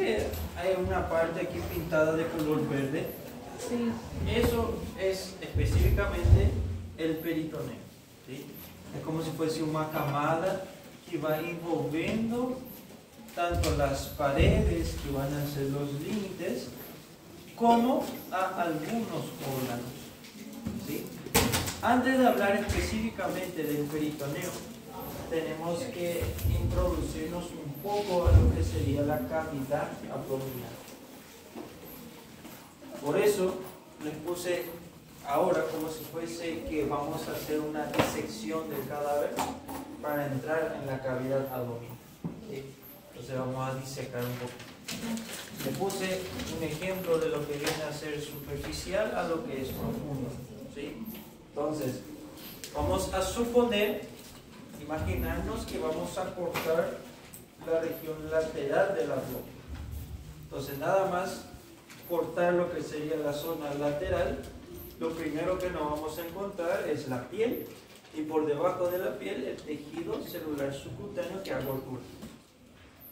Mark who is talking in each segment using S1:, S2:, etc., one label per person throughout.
S1: que hay una parte aquí pintada de color verde.
S2: Sí.
S1: Eso es específicamente el peritoneo, ¿sí? Es como si fuese una camada que va envolviendo tanto las paredes, que van a ser los límites, como a algunos órganos, ¿sí? Antes de hablar específicamente del peritoneo, tenemos que introducirnos un poco a lo que sería la cavidad abdominal. Por eso les puse ahora como si fuese que vamos a hacer una disección del cadáver para entrar en la cavidad abdominal, ¿sí? Entonces vamos a disecar un poco. Le puse un ejemplo de lo que viene a ser superficial a lo que es profundo, ¿sí? Entonces, vamos a suponer, imaginarnos que vamos a cortar la región lateral del abdomen. Entonces, nada más cortar lo que sería la zona lateral, lo primero que nos vamos a encontrar es la piel, y por debajo de la piel el tejido celular subcutáneo que es gordura.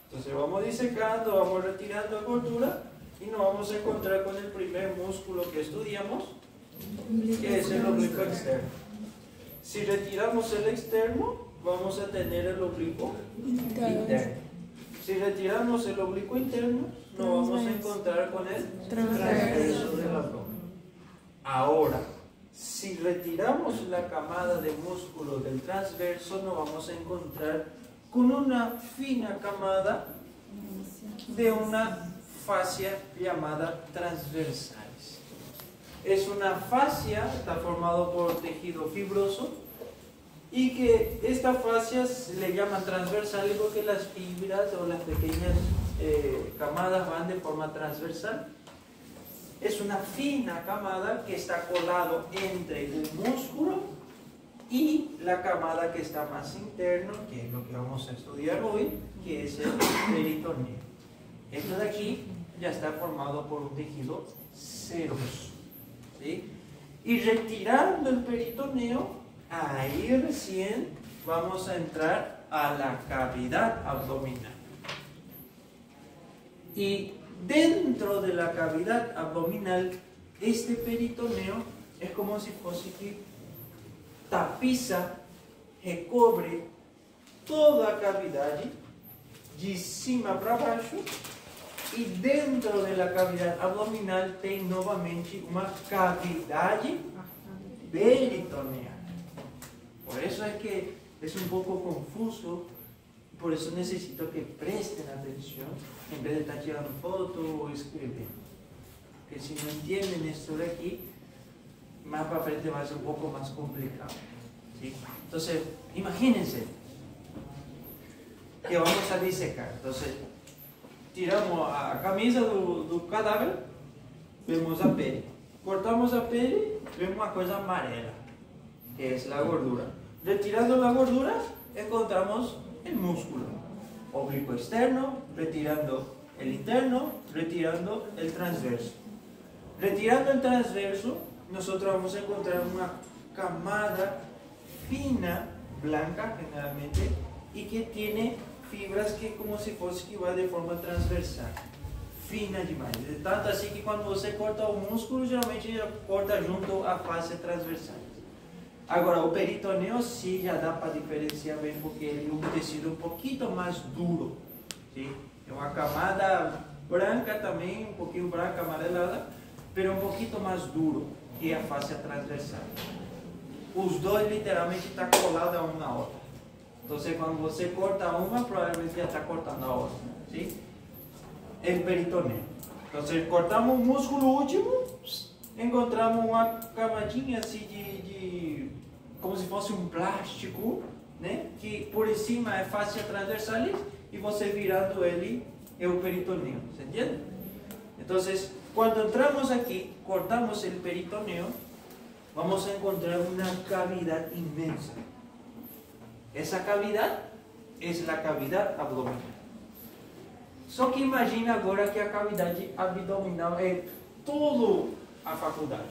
S1: Entonces vamos disecando, vamos retirando gordura y nos vamos a encontrar con el primer músculo que estudiamos, que es el oblicuo externo. Si retiramos el externo, vamos a tener el oblicuo interno. Si retiramos el oblicuo interno, nos vamos a encontrar con el transverso del abdomen. Ahora, si retiramos la camada de músculo del transverso, nos vamos a encontrar con una fina camada de una fascia llamada transversales. Es una fascia, está formado por tejido fibroso, y que esta fascia le llaman transversales porque las fibras o las pequeñas camadas van de forma transversal. Es una fina camada que está colado entre el músculo y la camada que está más interno, que es lo que vamos a estudiar hoy, que es el peritoneo. Esto de aquí ya está formado por un tejido seroso, ¿sí? Y retirando el peritoneo, ahí recién vamos a entrar a la cavidad abdominal. Y dentro de la cavidad abdominal, este peritoneo es como si fuese que tapiza, recobre toda a cavidade de cima para baixo, e dentro da cavidade abdominal tem novamente uma cavidade peritoneal. Por eso es que es un poco confuso, por eso necesito que presten atención en vez de estar tirando fotos o escribiendo. Porque si no entienden esto de aquí, más para frente va a ser un poco más complicado, ¿sí? Entonces, imagínense que vamos a disecar. Entonces, tiramos a camisa do cadáver, vemos a pele. Cortamos a pele, vemos una cosa amarela, que es la gordura. Retirando la gordura, encontramos el músculo. Oblicuo externo, retirando el interno, retirando el transverso. Retirando el transverso, nosotros vamos a encontrar una camada fina, blanca generalmente, y que tiene fibras que como si fuese que va de forma transversal, fina demais. Tanto assim que quando você corta o músculo, geralmente corta junto à face transversal. Agora, o peritoneo sí já dá para diferenciar bem, porque ele é um tecido um pouquinho mais duro, ¿sí? É uma camada branca também, um pouquinho branca, amarelada, pero um pouquinho mais duro que a face transversal. Os dois literalmente estão colados um na outra. Então, quando você corta uma, provavelmente já está cortando a outra, ¿sí? El peritoneo. Então, cortamos o músculo último, encontramos uma camadinha assim como se fosse um plástico, né? Que por cima é fascia transversalis e você virando ele é o peritoneo, ¿se entiende? Então, quando entramos aqui, cortamos o peritoneo, vamos a encontrar una cavidad inmensa. Esa cavidad es la cavidad abdominal. Só que imagina agora que a cavidade abdominal é toda a faculdade.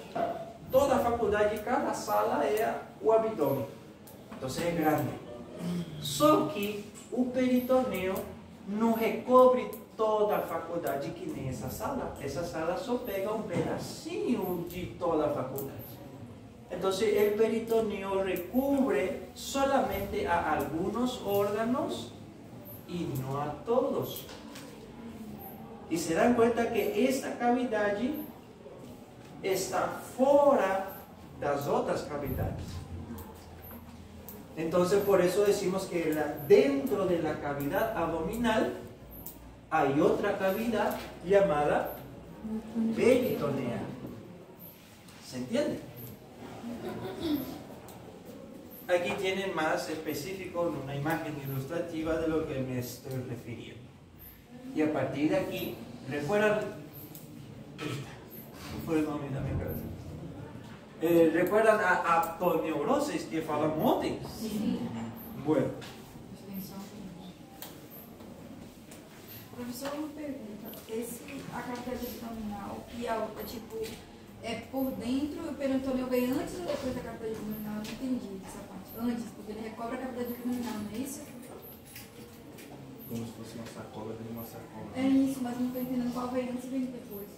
S1: Toda a faculdade, cada sala é o abdômen. Então é grande. Só que o peritoneo não recobre toda a faculdade que nem essa sala. Essa sala só pega um pedacinho de toda a faculdade. Então, o peritoneo recubre solamente a algunos órganos e não a todos. E se dan conta que esta cavidade está fora das outras cavidades. Então, por isso decimos que dentro de la cavidad abdominal hay otra cavidad llamada peritonea. ¿Se entiende? Aquí tienen más específico una imagen ilustrativa de lo que me estoy refiriendo. Y a partir de aquí, ¿recuerdan? Fue el nombre de mi cabeza. ¿Recuerdan a aponeurosis que falamos ontem?
S2: Sim.
S1: Bueno.
S2: Professor, uma pergunta. A cavidade abdominal e a outra, tipo, é por dentro e o peritoneu vem antes ou depois da cavidade abdominal? Eu não entendi essa parte. Antes, porque ele recobre a cavidade abdominal, não é isso?
S3: Como se fosse uma sacola dentro de uma sacola.
S2: É isso, mas não estou entendendo qual vem antes e vem depois.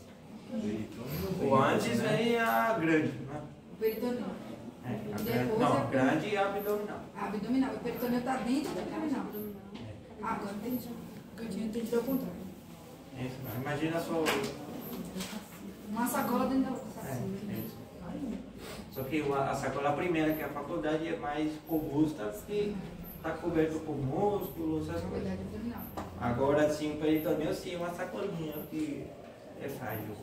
S1: O antes vem a grande, né?
S2: O peritoneu.
S1: Não, grande e abdominal.
S2: A abdominal. O peritoneu está dentro do abdominal. Ah, agora entendi. Eu tinha entendido ao contrário.
S1: Isso, imagina só.
S2: Uma sacola dentro da outra.
S1: Isso. Só que a sacola primeira, que é a faculdade, é mais robusta, porque está coberto por músculos, essas coisas.
S2: Cavidade abdominal.
S1: Agora sim, o peritoneu sim, uma sacolinha que é frágil.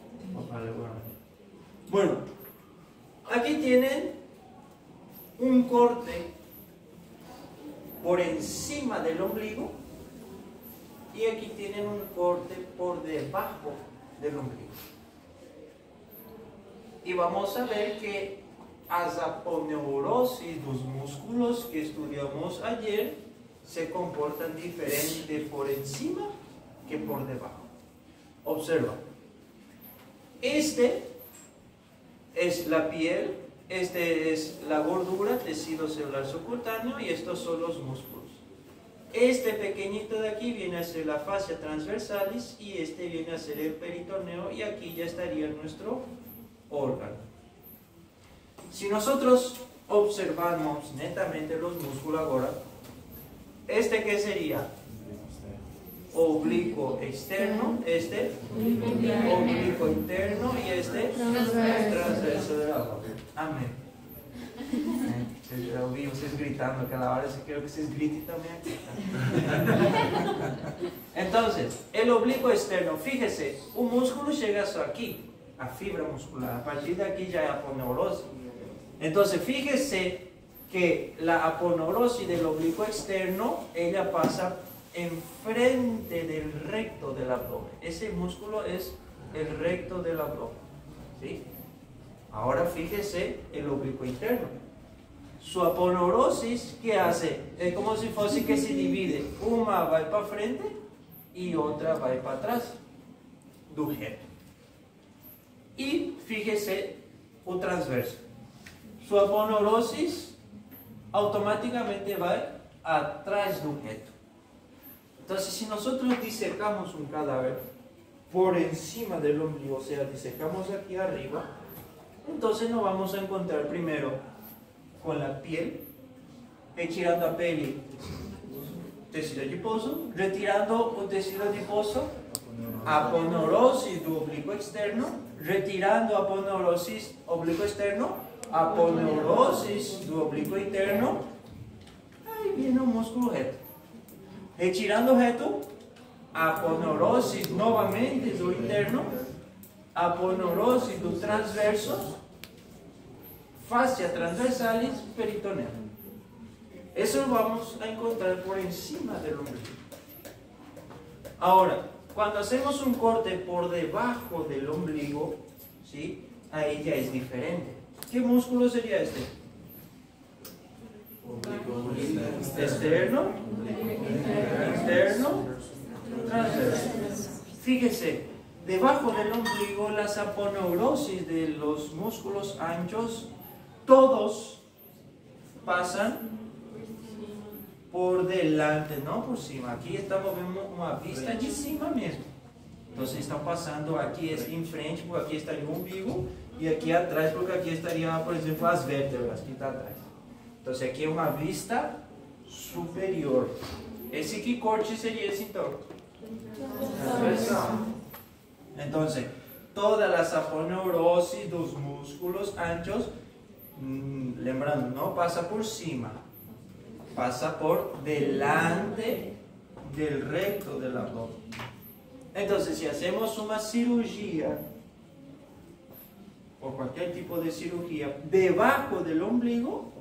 S1: Bueno, aquí tienen un corte por encima del ombligo y aquí tienen un corte por debajo del ombligo. Y vamos a ver que las aponeurosis, los músculos que estudiamos ayer, se comportan diferente por encima que por debajo. Observa. Este es la piel, este es la gordura, tejido celular subcutáneo y estos son los músculos. Este pequeñito de aquí viene a ser la fascia transversalis y este viene a ser el peritoneo y aquí ya estaría nuestro órgano. Si nosotros observamos netamente los músculos ahora, ¿este qué sería? Oblicuo externo, este oblicuo interno y este transverso de la boca. Amén. Eu vi vocês gritando aquela hora, eu quero que vocês gritem também aqui. Entonces, el oblicuo externo, fíjese, o músculo chega só aqui, a fibra muscular, a partir de aquí ya hay aponeurosis. Entonces, fíjese que la aponeurosis del oblicuo externo, ella pasa enfrente del recto del abdomen. Ese músculo es el recto del abdomen, ¿sí? Ahora fíjese el oblicuo interno. Su aponeurosis, ¿qué hace? Es como si fuese que se divide. Una va para frente y otra va para atrás do reto. Y fíjese o transverso. Su aponeurosis automáticamente va atrás do reto. Entonces, si nosotros disecamos un cadáver por encima del ombligo, o sea, disecamos aquí arriba, entonces nos vamos a encontrar primero con la piel, retirando a pele, tecido adiposo, retirando o tecido adiposo, aponeurosis do oblicuo externo, retirando a aponeurosis oblicuo externo, aponeurosis do oblicuo interno, ahí viene un músculo reto. Retirando o reto, aponeurosis novamente do interno, aponeurosis do transverso, fascia transversalis, peritoneo. Eso lo vamos a encontrar por encima del ombligo. Ahora, cuando hacemos un corte por debajo del ombligo, ¿sí? Ahí ya es diferente. ¿Qué músculo sería este? Externo, interno, transverso. Fíjese, debajo del ombligo las aponeurosis de los músculos anchos, todos pasan por delante, no por cima. Aquí estamos viendo una vista de cima mesmo. Entonces están pasando, aquí es en frente, porque aquí estaría o umbigo, y aquí atrás, porque aquí estarían, por ejemplo, as vértebras, que está atrás. Entonces aquí es una vista superior. Esse que corte sería esse então? Transversal. Entonces, todas las aponeurosis dos músculos anchos, lembrando, no pasa por cima, pasa por delante del recto del abdomen. Entonces, si hacemos una cirugía, o cualquier tipo de cirugía, debajo del ombligo,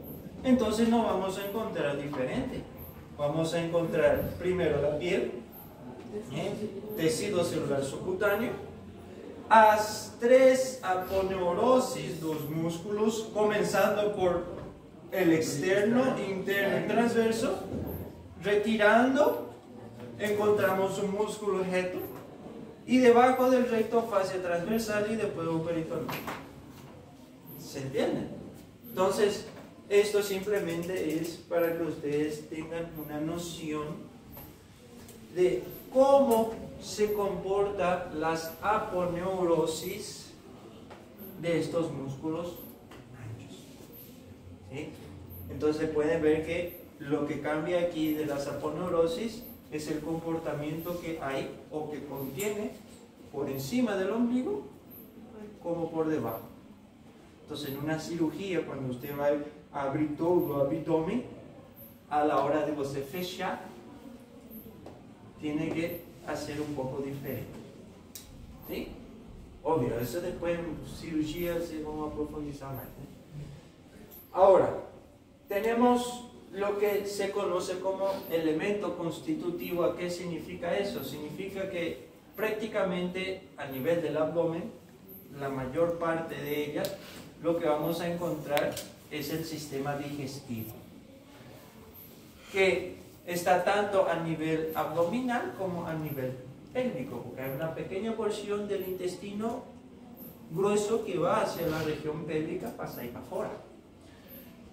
S1: entonces no vamos a encontrar diferente. Vamos a encontrar primero la piel, tejido celular subcutáneo, as 3 aponeurosis dos músculos, comenzando por el externo, interno y transverso. Retirando, encontramos un músculo recto, y debajo del recto fascia transversal y después un peritoneo. ¿Se entiende? Entonces, esto simplemente es para que ustedes tengan una noción de cómo se comportan las aponeurosis de estos músculos anchos. ¿Sí? Entonces pueden ver que lo que cambia aquí de las aponeurosis es el comportamiento que hay o que contiene por encima del ombligo como por debajo. Entonces en una cirugía, cuando usted va a abrir todo el abdomen, a la hora de você fechar, tiene que hacer un poco diferente. ¿Sí? Obvio, eso después en cirugía se va a profundizar más. Ahora, tenemos lo que se conoce como elemento constitutivo. ¿Qué significa eso? Significa que prácticamente a nivel del abdomen, la mayor parte de ellas, lo que vamos a encontrar es el sistema digestivo, que está tanto a nivel abdominal como a nivel pélvico, porque hay una pequeña porción del intestino grueso que va hacia la región pélvica, pasa ahí para afuera.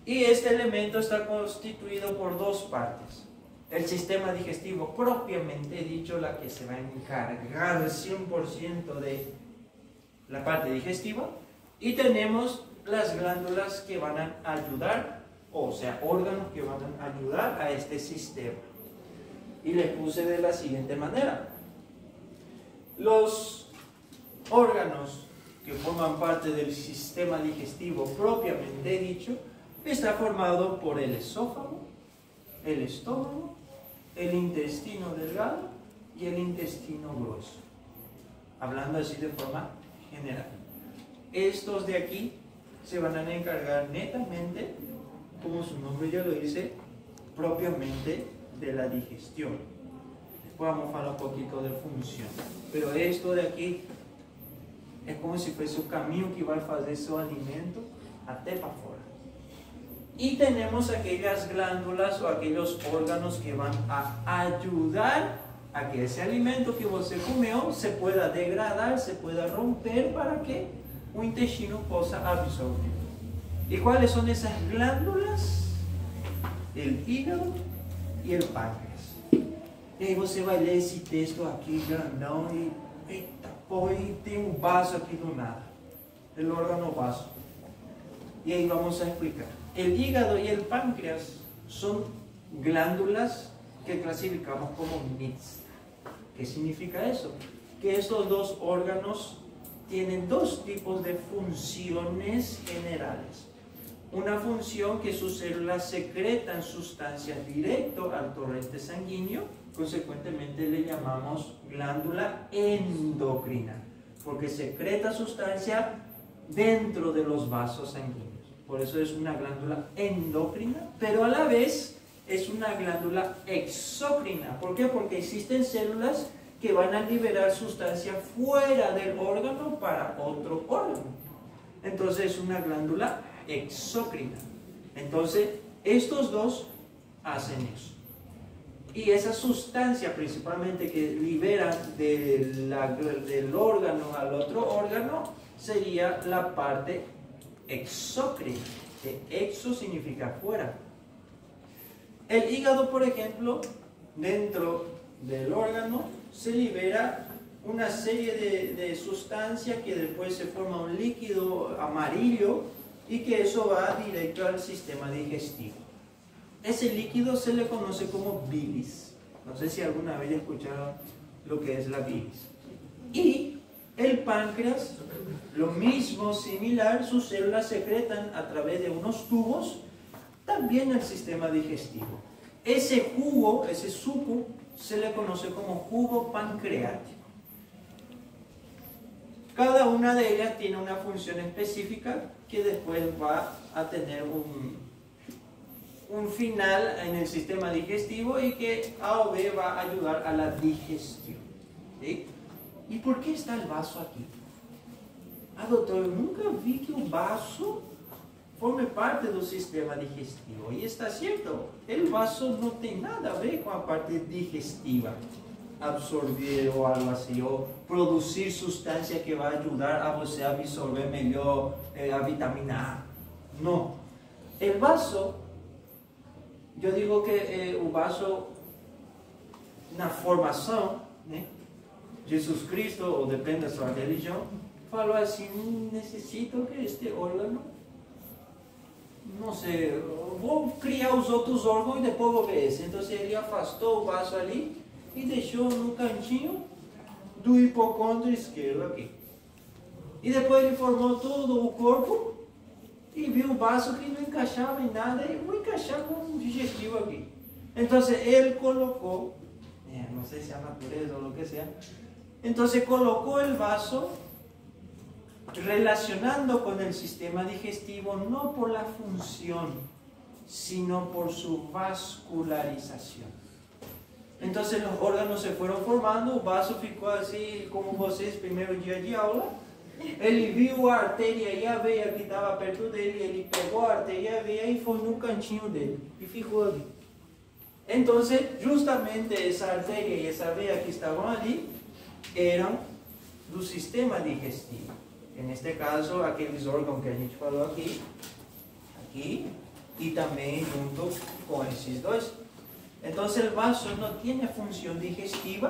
S1: Y este elemento está constituido por dos partes. El sistema digestivo propiamente dicho, la que se va a encargar del 100% de la parte digestiva, y tenemos las glándulas que van a ayudar, o sea, órganos que van a ayudar a este sistema. Y les puse de la siguiente manera. Los órganos que forman parte del sistema digestivo propiamente dicho, está formado por el esófago, el estómago, el intestino delgado y el intestino grueso. Hablando así de forma general. Estos de aquí se van a encargar netamente, como su nombre ya lo dice, propiamente de la digestión. Después vamos a hablar un poquito de función. Pero esto de aquí es como si fuese un camino que va a hacer su alimento hasta para afuera. Y tenemos aquellas glándulas o aquellos órganos que van a ayudar a que ese alimento que você comió se pueda degradar, se pueda romper para que o intestino possa absorber. ¿Y cuáles son esas glándulas? El hígado y el páncreas. E aí você vai ler esse texto aqui grandão e eita, pô, e tem um vaso aqui do nada. El órgano vaso. Y ahí vamos a explicar. El hígado y el páncreas son glándulas que clasificamos como mixtas. ¿Qué significa eso? Que estos dos órganos tienen dos tipos de funciones generales. Una función que sus células secretan sustancias directo al torrente sanguíneo, consecuentemente le llamamos glándula endocrina, porque secreta sustancia dentro de los vasos sanguíneos. Por eso es una glándula endocrina, pero a la vez es una glándula exócrina. ¿Por qué? Porque existen células que van a liberar sustancia fuera del órgano para otro órgano. Entonces es una glándula exócrina. Entonces estos dos hacen eso. Y esa sustancia principalmente que liberan del órgano al otro órgano sería la parte exócrina, que exo significa fuera. El hígado, por ejemplo, dentro del órgano se libera una serie de sustancias que después se forma un líquido amarillo y que eso va directo al sistema digestivo. Ese líquido se le conoce como bilis. No sé si alguna vez escucharon lo que es la bilis. Y el páncreas, lo mismo, similar, sus células secretan a través de unos tubos también el sistema digestivo. Ese jugo, ese suco, se le conoce como jugo pancreático. Cada una de ellas tiene una función específica que después va a tener un final en el sistema digestivo y que A o B va a ayudar a la digestión. ¿Sí? ¿Y por qué está el vaso aquí? Ah, doctor, nunca vi que un vaso forme parte del sistema digestivo. Y está cierto, el vaso no tiene nada a ver con la parte digestiva. Absorber o algo así, o producir sustancia que va a ayudar a você a absorber mejor a vitamina A. No. El vaso, yo digo que el vaso, na formação, né? Jesus Cristo, ou depende da sua religião, falou assim: necessito que este órgano, não sei, vou criar os outros órgãos e depois vou ver esse. Então ele afastou o vaso ali e deixou no cantinho do hipocôndrio esquerdo aqui. E depois ele formou todo o corpo e viu o vaso que não encaixava em nada e vou encaixar com um digestivo aqui. Então ele colocou, não sei se é a natureza ou o que seja, então colocou o vaso relacionando con el sistema digestivo no por la función, sino por su vascularización. Entonces los órganos se fueron formando, el vaso ficou así como vocês, primeiro dia de aula. Ele viu a artéria e a veia que estava perto dele, ele pegou a artéria e a veia e foi no cantinho dele, e ficou ali. Então, justamente essa artéria e essa veia que estavam ali, eram do sistema digestivo. En este caso, aqueles órgãos que a gente falou aqui, y también junto con estos dos. Entonces el vaso no tiene función digestiva,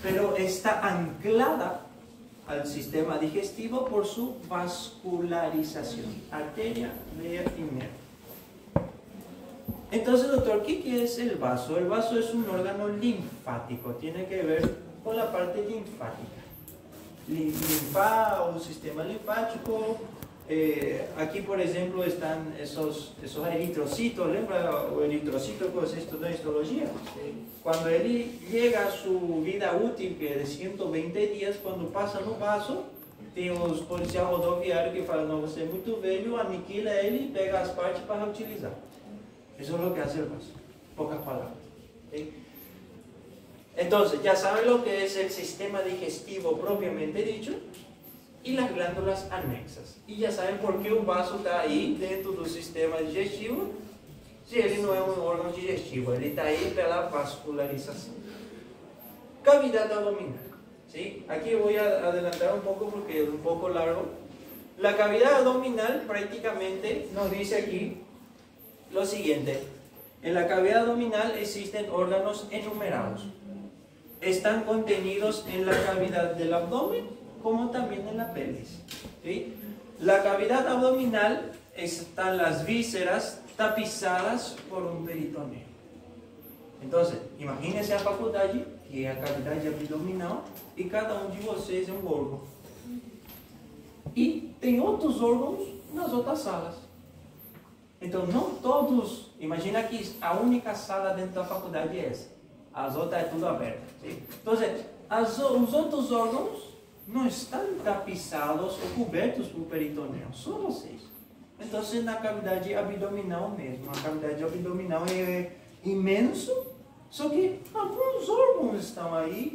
S1: pero está anclada al sistema digestivo por su vascularización, arteria, vea y nervio. Entonces, doctor, ¿qué es el vaso? El vaso es un órgano linfático, tiene que ver con la parte linfática. Linfa o sistema linfático. Aquí, por ejemplo, están esos eritrocitos. ¿Lembra o eritrocito que usted estudió en histología? Cuando él llega a su vida útil, que es de 120 días, cuando pasa no vaso, tem os policiais rodoviários que falam: não, você é muito velho, aniquila ele e pega as partes para reutilizar. Eso es lo que hace el vaso, pocas palabras. ¿Sí? Entonces, ya saben lo que es el sistema digestivo propiamente dicho y las glándulas anexas. Y ya saben por qué un vaso está ahí dentro del sistema digestivo, si él no es un órgano digestivo, él está ahí por la vascularización. Cavidad abdominal. ¿Sí? Aquí voy a adelantar un poco porque es un poco largo. La cavidad abdominal prácticamente nos dice aquí lo siguiente: en la cavidad abdominal existen órganos enumerados. Están contenidos en la cavidad del abdomen como también en la pelvis. ¿Sí? La cavidad abdominal están las vísceras tapizadas por un peritoneo. Entonces, imagínense a faculdade, que é a cavidade abdominal, e cada um de vocês é um órgão. E tem outros órgãos nas outras salas. Então, não todos, imagina que a única sala dentro da faculdade é essa. As outras é tudo aberto. ¿Sí? Então, os outros órgãos não estão tapizados ou cobertos por peritoneo, só vocês. Então, na cavidade abdominal mesmo, a cavidade abdominal é imenso, só que alguns órgãos estão aí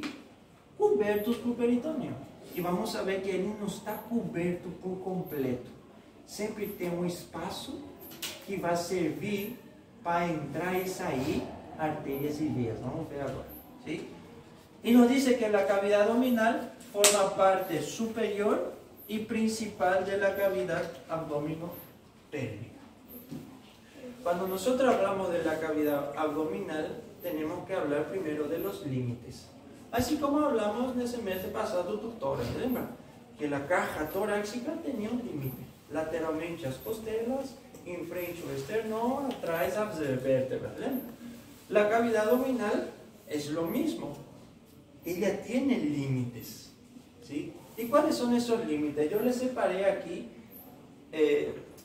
S1: cobertos por peritoneo. E vamos saber que ele não está coberto por completo. Sempre tem um espaço que vai servir para entrar e sair arterias y vías. Vamos a ver ahora. ¿Sí? Y nos dice que la cavidad abdominal forma parte superior y principal de la cavidad abdominopélvica. cuando nosotros hablamos de la cavidad abdominal, tenemos que hablar primero de los límites. Así como hablamos en ese mes pasado, doctores, ¿lembra? Que la caja torácica tenía un límite. Lateralmente as costelas, en frente o externo, atrás as vértebras, ¿lembra? La cavidad abdominal es lo mismo. Ella tiene límites, ¿sí? ¿Y cuáles son esos límites? Yo les separé aquí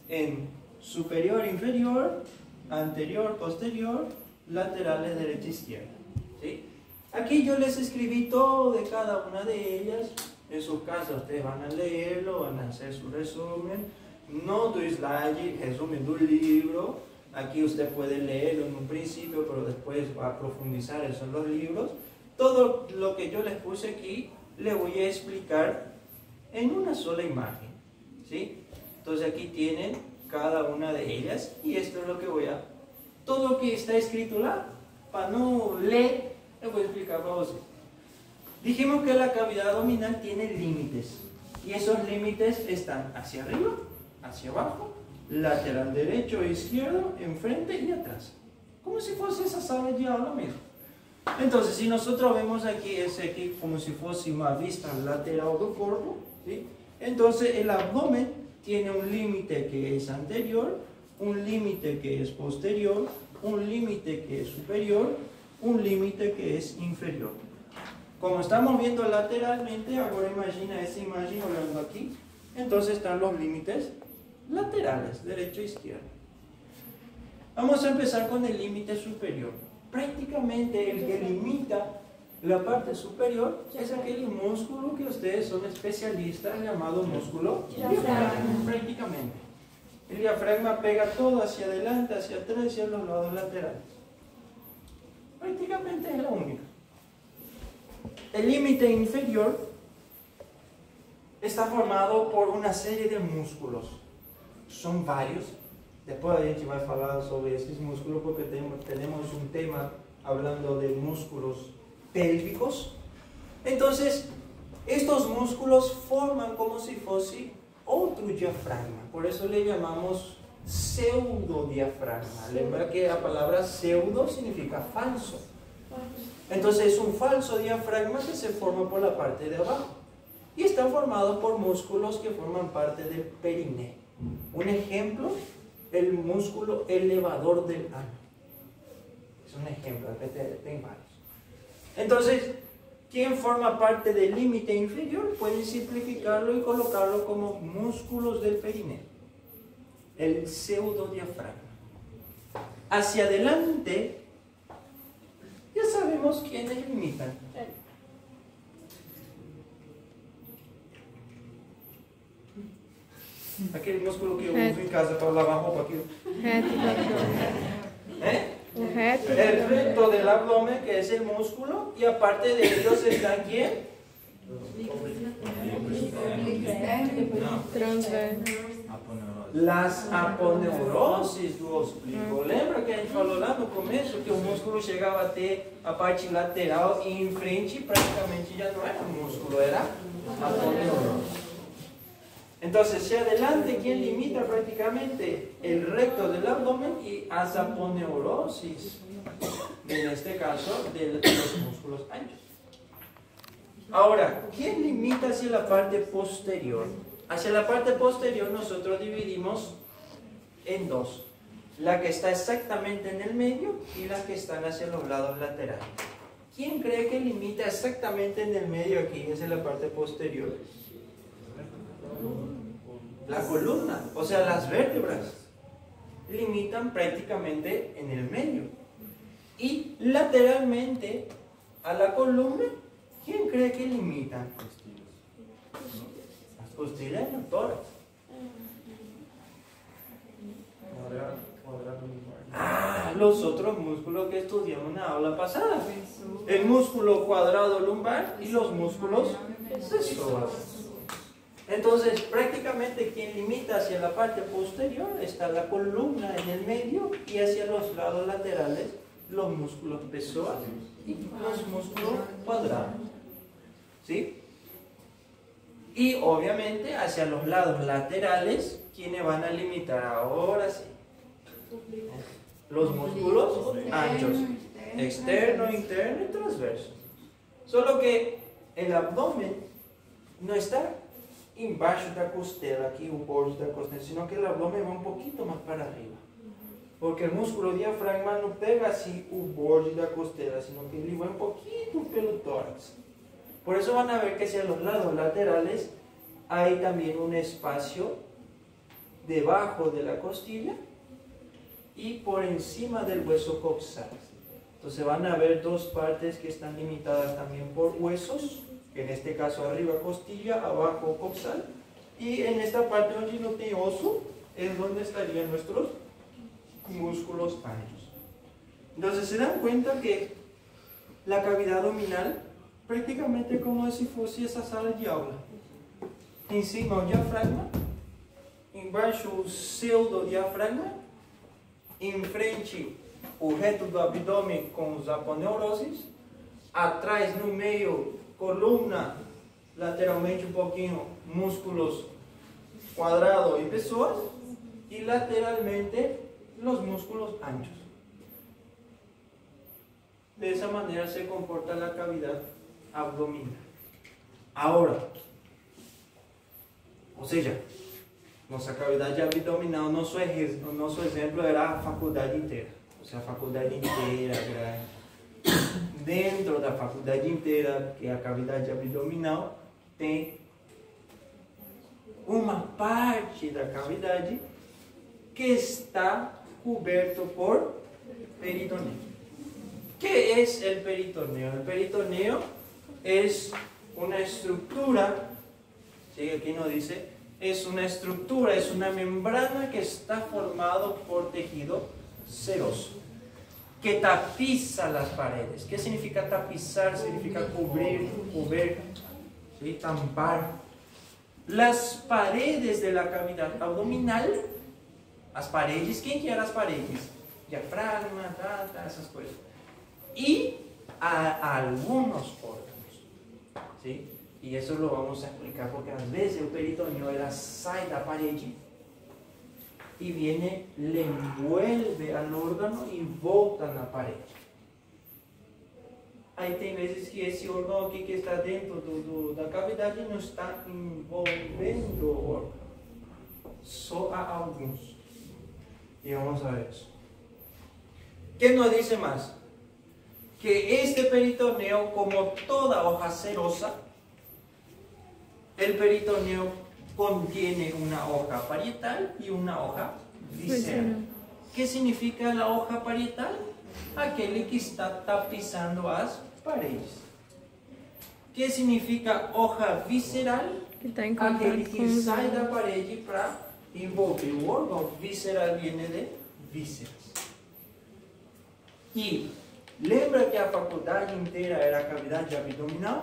S1: en superior, inferior, anterior, posterior, laterales, derecha, izquierda, ¿sí? Aquí yo les escribí todo de cada una de ellas. En su casa ustedes van a leerlo, van a hacer su resumen. No do slide, resumen del libro. Aquí usted puede leerlo en un principio, pero después va a profundizar eso en los libros. Todo lo que yo les puse aquí, le voy a explicar en una sola imagen, ¿sí? Entonces aquí tienen cada una de ellas y esto es lo que voy a... Todo lo que está escrito lá, para no leer, le voy a explicar para ustedes. Dijimos que la cavidad abdominal tiene límites y esos límites están hacia arriba, hacia abajo, lateral derecho e izquierdo, enfrente y atrás. Como si fuese esa sala de aula mismo. Entonces, si nosotros vemos aquí, aquí como si fuese una vista lateral del cuerpo, ¿sí? Entonces el abdomen tiene un límite que es anterior, un límite que es posterior, un límite que es superior, un límite que es inferior. Como estamos viendo lateralmente, ahora imagina esa imagen hablando aquí, entonces están los límites laterales, derecho e izquierdo. Vamos a empezar con el límite superior. Prácticamente el que limita la parte superior es aquel músculo que ustedes son especialistas llamado músculo diafragma, prácticamente. El diafragma pega todo hacia adelante, hacia atrás y hacia los lados laterales. Prácticamente es la única. El límite inferior está formado por una serie de músculos. Son varios. Después a gente va a hablar sobre estos músculos porque tenemos un tema hablando de músculos pélvicos. Entonces, estos músculos forman como si fuese otro diafragma. Por eso le llamamos pseudodiafragma. Lembra que la palabra pseudo significa falso. Entonces es un falso diafragma que se forma por la parte de abajo y está formado por músculos que forman parte del perineo. Un ejemplo, el músculo elevador del ano. Es un ejemplo, tengo varios. Entonces, ¿quién forma parte del límite inferior? Pueden simplificarlo y colocarlo como músculos del perineo. El pseudodiafragma. Hacia adelante, ya sabemos quiénes limitan. Aquele músculo que eu uso em casa para lavar roupa aqui.
S4: Un reto.
S1: El recto del abdomen, que es el músculo, y aparte de ellos está ¿quién?
S4: Transverso.
S1: Las aponeurosis do oblíquo. Lembra que a gente falou lá no começo que o músculo chegava a ter a parte lateral e em frente praticamente já não era músculo, era aponeurose. Entonces, hacia adelante, ¿quién limita prácticamente? El recto del abdomen y las aponeurosis, en este caso, de los músculos anchos. Ahora, ¿quién limita hacia la parte posterior? Hacia la parte posterior nosotros dividimos en dos. La que está exactamente en el medio y las que están hacia los lados laterales. ¿Quién cree que limita exactamente en el medio aquí? Esa es la parte posterior. La columna, o sea, las vértebras, limitan prácticamente en el medio. Y lateralmente a la columna, ¿quién cree que limitan? Las costillas y el tórax. Los otros músculos que estudiamos en la aula pasada. El músculo cuadrado lumbar y los músculos psoas. Entonces, prácticamente quien limita hacia la parte posterior está la columna en el medio y hacia los lados laterales los músculos psoas y los músculos cuadrados. ¿Sí? Y obviamente hacia los lados laterales, ¿quiénes van a limitar? Ahora sí. Los músculos anchos. Externo, interno y transverso. Solo que el abdomen no está embaixo da costela, aquí o borde da costela, sino que el abdomen va un poquito más para arriba. Porque el músculo diafragma no pega así o borde da costela, sino que ele vai un poquito pelo tórax. Por eso van a ver que hacia los lados laterales hay también un espacio debajo de la costilla y por encima del hueso coxal. Entonces van a ver dos partes que están limitadas también por huesos, en este caso arriba costilla, abajo coxal, y en esta parte donde no tiene oso es donde estarían nuestros músculos anchos. Entonces se dan cuenta que la cavidad abdominal prácticamente como si fuese essa sala de aula. Em cima o diafragma, embaixo o pseudodiafragma, em frente o reto do abdômen com os aponeuroses, atrás no meio coluna, lateralmente um pouquinho músculos quadrado e pessoas, e lateralmente os músculos anchos. De esa manera se comporta la cavidad abdominal. Ahora, ou seja, nossa cavidade abdominal, nosso exemplo era a faculdade inteira. Ou seja, a faculdade inteira grande. Dentro da faculdade inteira, que é a cavidade abdominal, tem uma parte da cavidade que está coberto por peritoneo. ¿Qué es el peritoneo? El peritoneo es una estructura, ¿sí? Aquí nos dice, es una estructura, es una membrana que está formado por tejido seroso, que tapiza las paredes. ¿Qué significa tapizar? Significa cubrir, ¿sí? Tampar. Las paredes de la cavidad abdominal, las paredes, ¿quién quiere las paredes? Diafragma, esas cosas. Y a algunos órganos, ¿sí? Y eso lo vamos a explicar porque a veces el peritoneo sai da parede y viene, le envuelve al órgano y volta na parede. Aí tem vezes que esse órgão aqui que está dentro da cavidade não está envolvendo o órgão, só há alguns. Y vamos a ver eso. ¿Qué nos dice más? Que este peritoneo, como toda hoja serosa, el peritoneo contiene una hoja parietal y una hoja visceral. ¿Qué significa la hoja parietal? Aquele que está tapizando as paredes. ¿Qué significa hoja visceral? Aquele que sai da parede para envolver o órgão. Visceral viene de vísceras. E lembra que a faculdade inteira era a cavidade abdominal?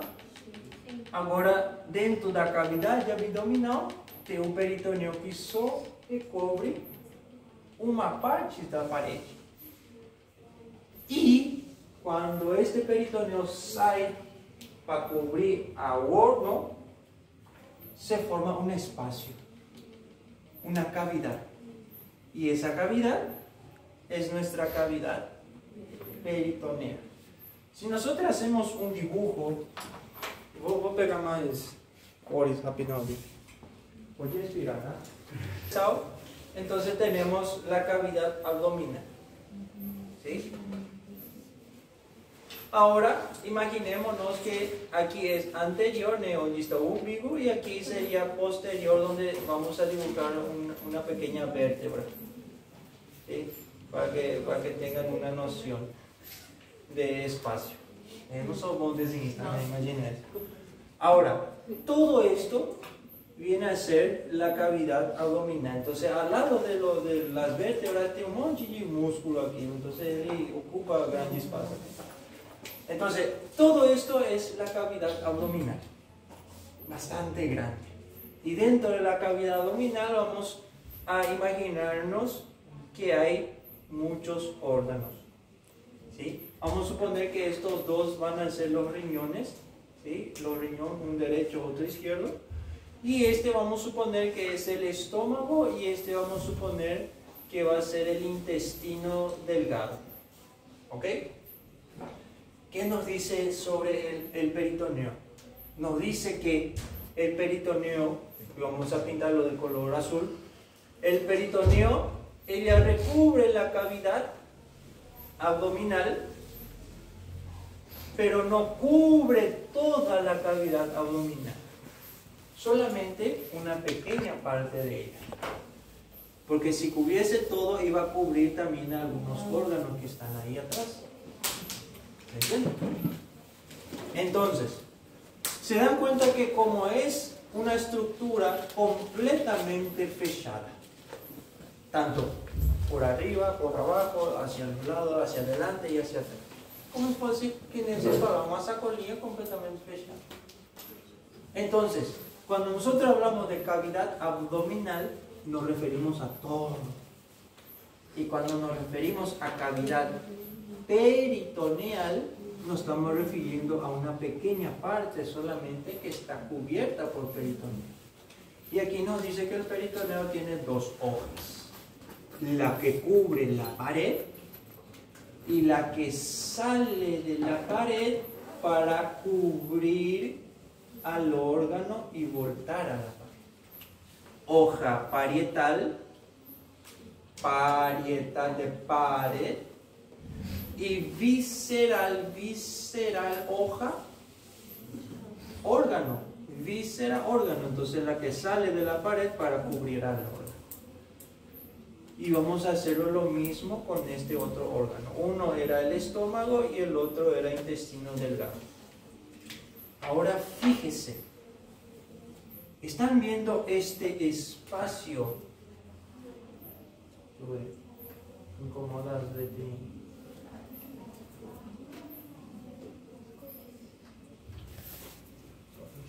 S1: Agora, dentro da cavidade abdominal, tem o peritoneo que só recobre uma parte da parede. E quando este peritoneo sai para cobrir o órgão, se forma um espaço, uma cavidade. E essa cavidade é nossa cavidade peritonea. Se nós hacemos um dibujo, vou pegar mais cores rapidão aqui. Pode respirar, ¿no? Entonces tenemos la cavidad abdominal. ¿Sí? Ahora, imaginémonos que aquí es anterior, donde está el umbigo, y aquí sería posterior, donde vamos a dibujar una pequeña vértebra. ¿Sí? Para que tengan una noción de espacio. No somos diseñistas, imaginen. Ahora, todo esto viene a ser la cavidad abdominal. Entonces, al lado de las vértebras tiene un montón de músculo aquí, entonces él ocupa gran espacio. Entonces, todo esto es la cavidad abdominal, bastante grande. Y dentro de la cavidad abdominal vamos a imaginarnos que hay muchos órganos. ¿Sí? Vamos a suponer que estos dos van a ser los riñones, ¿sí? Los riñones, un derecho, otro izquierdo. Y este vamos a suponer que es el estómago y este vamos a suponer que va a ser el intestino delgado. ¿Ok? ¿Qué nos dice sobre el peritoneo? Nos dice que el peritoneo, y vamos a pintarlo de color azul, el peritoneo, ella recubre la cavidad abdominal, pero no cubre toda la cavidad abdominal, solamente una pequeña parte de ella. Porque si cubriese todo, iba a cubrir también algunos órganos que están ahí atrás. ¿Me entienden? Entonces, se dan cuenta que como es una estructura completamente fechada, tanto por arriba, por abajo, hacia el lado, hacia adelante y hacia atrás, ¿cómo es posible que en ese vamos a colilla completamente fechada? Entonces, cuando nosotros hablamos de cavidad abdominal, nos referimos a todo. Y cuando nos referimos a cavidad peritoneal, nos estamos refiriendo a una pequeña parte solamente que está cubierta por peritoneo. Y aquí nos dice que el peritoneo tiene dos hojas: la que cubre la pared y la que sale de la pared para cubrir al órgano y voltar a la pared. Hoja parietal, parietal de pared, y visceral, visceral, hoja, órgano, víscera, órgano. Entonces la que sale de la pared para cubrir al órgano. Y vamos a hacerlo lo mismo con este otro órgano. Uno era el estómago y el otro era el intestino delgado. Ahora fíjese, ¿están viendo este espacio? Me incomodas de ti.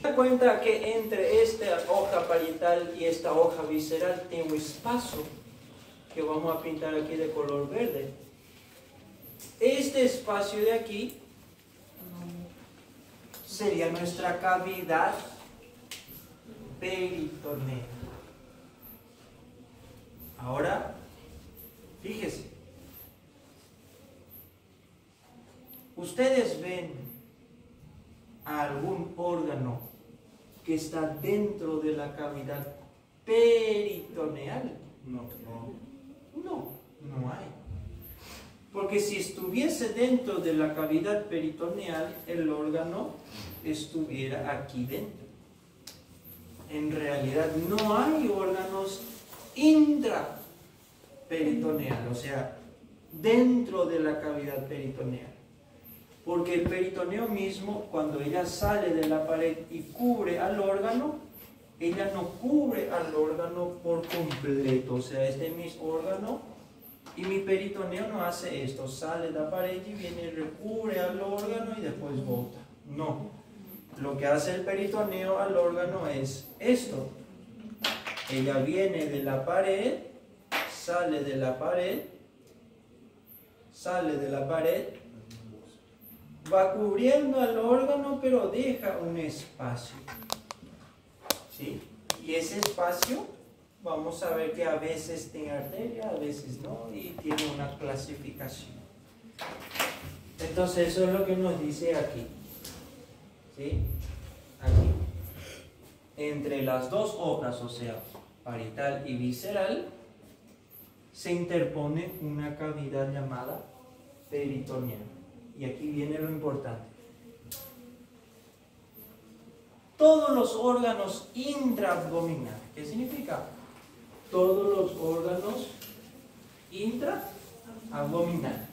S1: ¿Se da cuenta que entre esta hoja parietal y esta hoja visceral tiene un espacio que vamos a pintar aquí de color verde? Este espacio de aquí sería nuestra cavidad peritonea. Ahora, fíjese, ¿ustedes ven algún órgano que está dentro de la cavidad peritoneal?
S3: No.
S1: No hay. Porque si estuviese dentro de la cavidad peritoneal, el órgano estuviera aquí dentro. En realidad no hay órganos intraperitoneal, o sea, dentro de la cavidad peritoneal. Porque el peritoneo mismo, cuando ella sale de la pared y cubre al órgano, ella no cubre al órgano por completo. O sea, este es mi órgano y mi peritoneo no hace esto. Sale de la pared y viene, recubre al órgano y después bota. No. Lo que hace el peritoneo al órgano es esto. Ella viene de la pared, sale de la pared, va cubriendo al órgano, pero deja un espacio. ¿Sí? Y ese espacio, vamos a ver que a veces tiene arteria, a veces no, y tiene una clasificación. Entonces, eso es lo que nos dice aquí. ¿Sí? Aquí. Entre las dos hojas, o sea, parietal y visceral, se interpone una cavidad llamada peritoneal. Y aquí viene lo importante. Todos los órganos intraabdominales, ¿qué significa? Todos los órganos intraabdominales,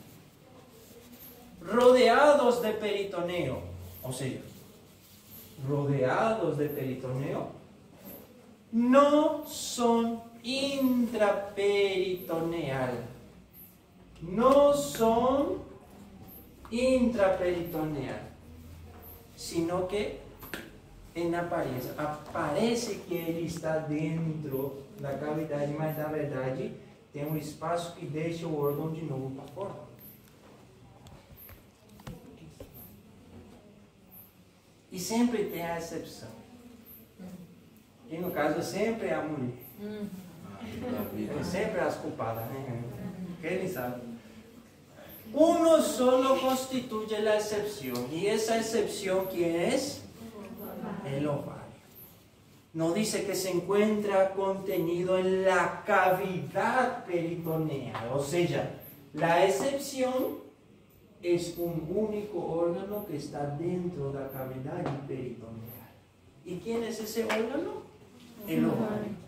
S1: rodeados de peritoneo, o sea, rodeados de peritoneo, no son intraperitoneal. No son intraperitoneal, sino que en apariencia aparece que ele está dentro da cavidade, mas na verdade tem um espaço que deixa o órgão de novo para fora. E sempre tem a exceção. E no caso sempre é a mulher. Siempre las culpadas. ¿Qué ni sabe? Uno solo constituye la excepción. ¿Y esa excepción quién es? El ovario. No dice que se encuentra contenido en la cavidad peritoneal. O sea, la excepción es un único órgano que está dentro de la cavidad peritoneal. ¿Y quién es ese órgano? El ovario.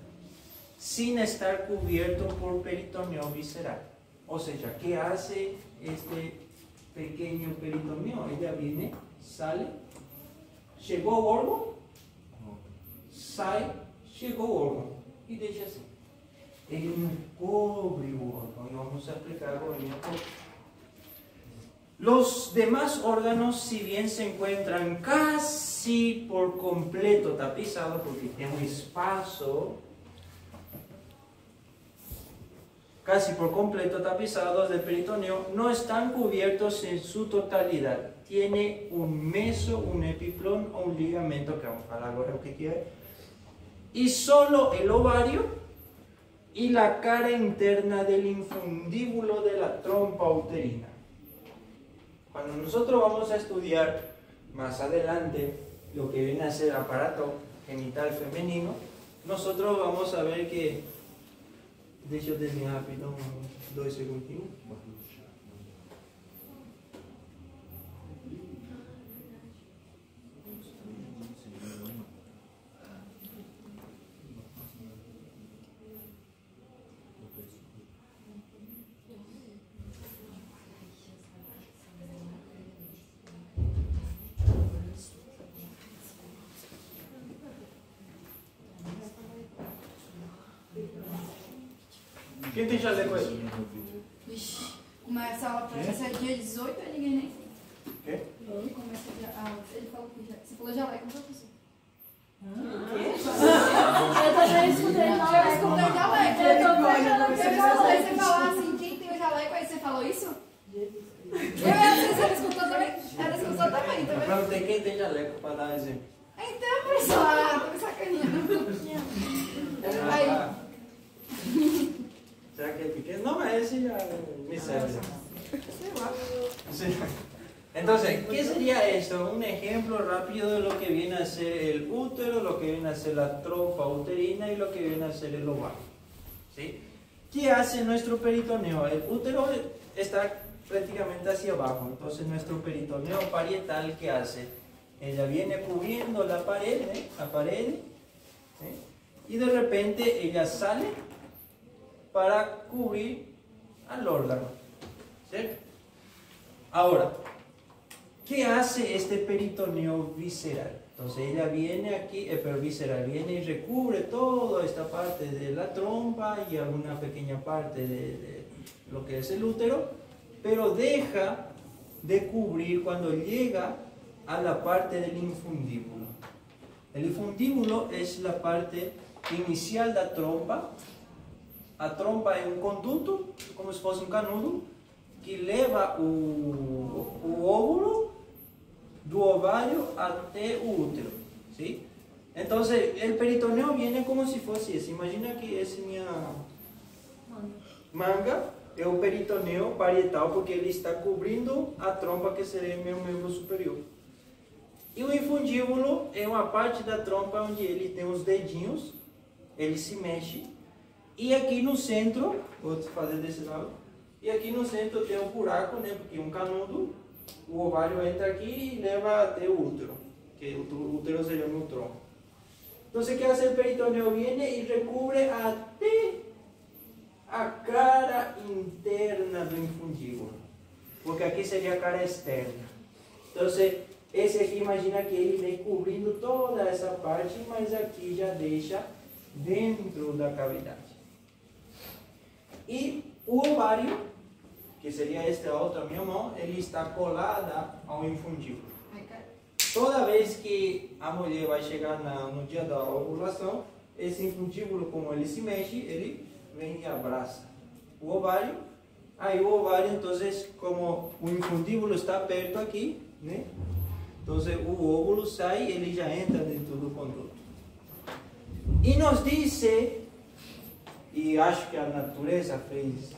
S1: Sin estar cubierto por peritoneo visceral. O sea, ¿qué hace este pequeño peritoneo? Ella viene, sale, llegó órgano, sale, llegó órgano y deja así. Él no cubre el órgano. Y vamos a explicar algo en esto. Los demás órganos, si bien se encuentran casi por completo tapizados, porque tiene un espacio casi por completo tapizados de peritoneo, no están cubiertos en su totalidad. Tiene un meso, un epiplón o un ligamento, que vamos a hablar ahora lo que quiere. Y solo el ovario y la cara interna del infundíbulo de la trompa uterina. Cuando nosotros vamos a estudiar más adelante lo que viene a ser aparato genital femenino, nosotros vamos a ver que, deixa eu desenhar rapidão, 2 segundinhos. Quem tem jaleco aí?
S2: Vixe, começa a aula pra essa dia 18 e ninguém nem.
S1: Quê?
S2: Ele começa a aula. Ele falou que já. Você falou jaleco, não professor?
S4: Eu também escutei jaleco.
S2: Eu escutei jaleco.
S4: Eu tô pegando
S2: Você falou, aí você falou assim, quem tem o jaleco, aí você falou isso? Eu não sei se ele escutou também. Ela escutou também, tá
S1: Eu
S2: vendo?
S1: perguntei quem tem jaleco para dar exemplo.
S2: Então, professor, tô me sacaneando. Aí.
S1: Será que é pequeno? Não, mas esse já me serve.
S2: Sei lá.
S1: Entonces, ¿qué sería esto? Un ejemplo rápido de lo que viene a ser el útero, lo que viene a ser la trompa uterina y lo que viene a ser el ovario. ¿Sí? ¿Qué hace nuestro peritoneo? El útero está prácticamente hacia abajo, entonces nuestro peritoneo parietal, ¿qué hace? Ella viene cubriendo la pared, ¿sí? Y de repente ella sale para cubrir al órgano, ¿cierto? Ahora, ¿qué hace este peritoneo visceral? Entonces ella viene aquí, pero visceral, viene y recubre toda esta parte de la trompa y alguna pequeña parte de lo que es el útero, pero deja de cubrir cuando llega a la parte del infundíbulo. El infundíbulo es la parte inicial da trompa. A trompa é um conduto, como se fosse um canudo, que leva o óvulo do ovário até o útero, ¿sí? Entonces, el peritoneo viene como si fosse isso. Imagina que essa minha manga é o peritoneo parietal, porque ele está cobrindo a trompa, que seria meu membro superior. E o infundíbulo é uma parte da trompa onde ele tem os dedinhos, ele se mexe. E aqui no centro, vou fazer desse lado, e aqui no centro tem um buraco, né? Porque um canudo, o ovário entra aqui e leva até o útero, que o útero seria o tronco. Então, ¿qué hace el peritoneo? Viene y recubre até a cara interna do infundíbulo, porque aqui seria a cara externa. Então, esse aqui, imagina que ele vem cobrindo toda essa parte, mas aqui já deixa dentro da cavidade. E o ovário, que seria esta outra minha mão, ele está colada ao infundíbulo. Toda vez que a mulher vai chegar no dia da ovulação, esse infundíbulo, como ele se mexe, ele vem e abraça o ovário. Aí o ovário, então, como o infundíbulo está perto aqui, né? Então o óvulo sai e ele já entra dentro do conduto. E nos diz, e e acho que a natureza fez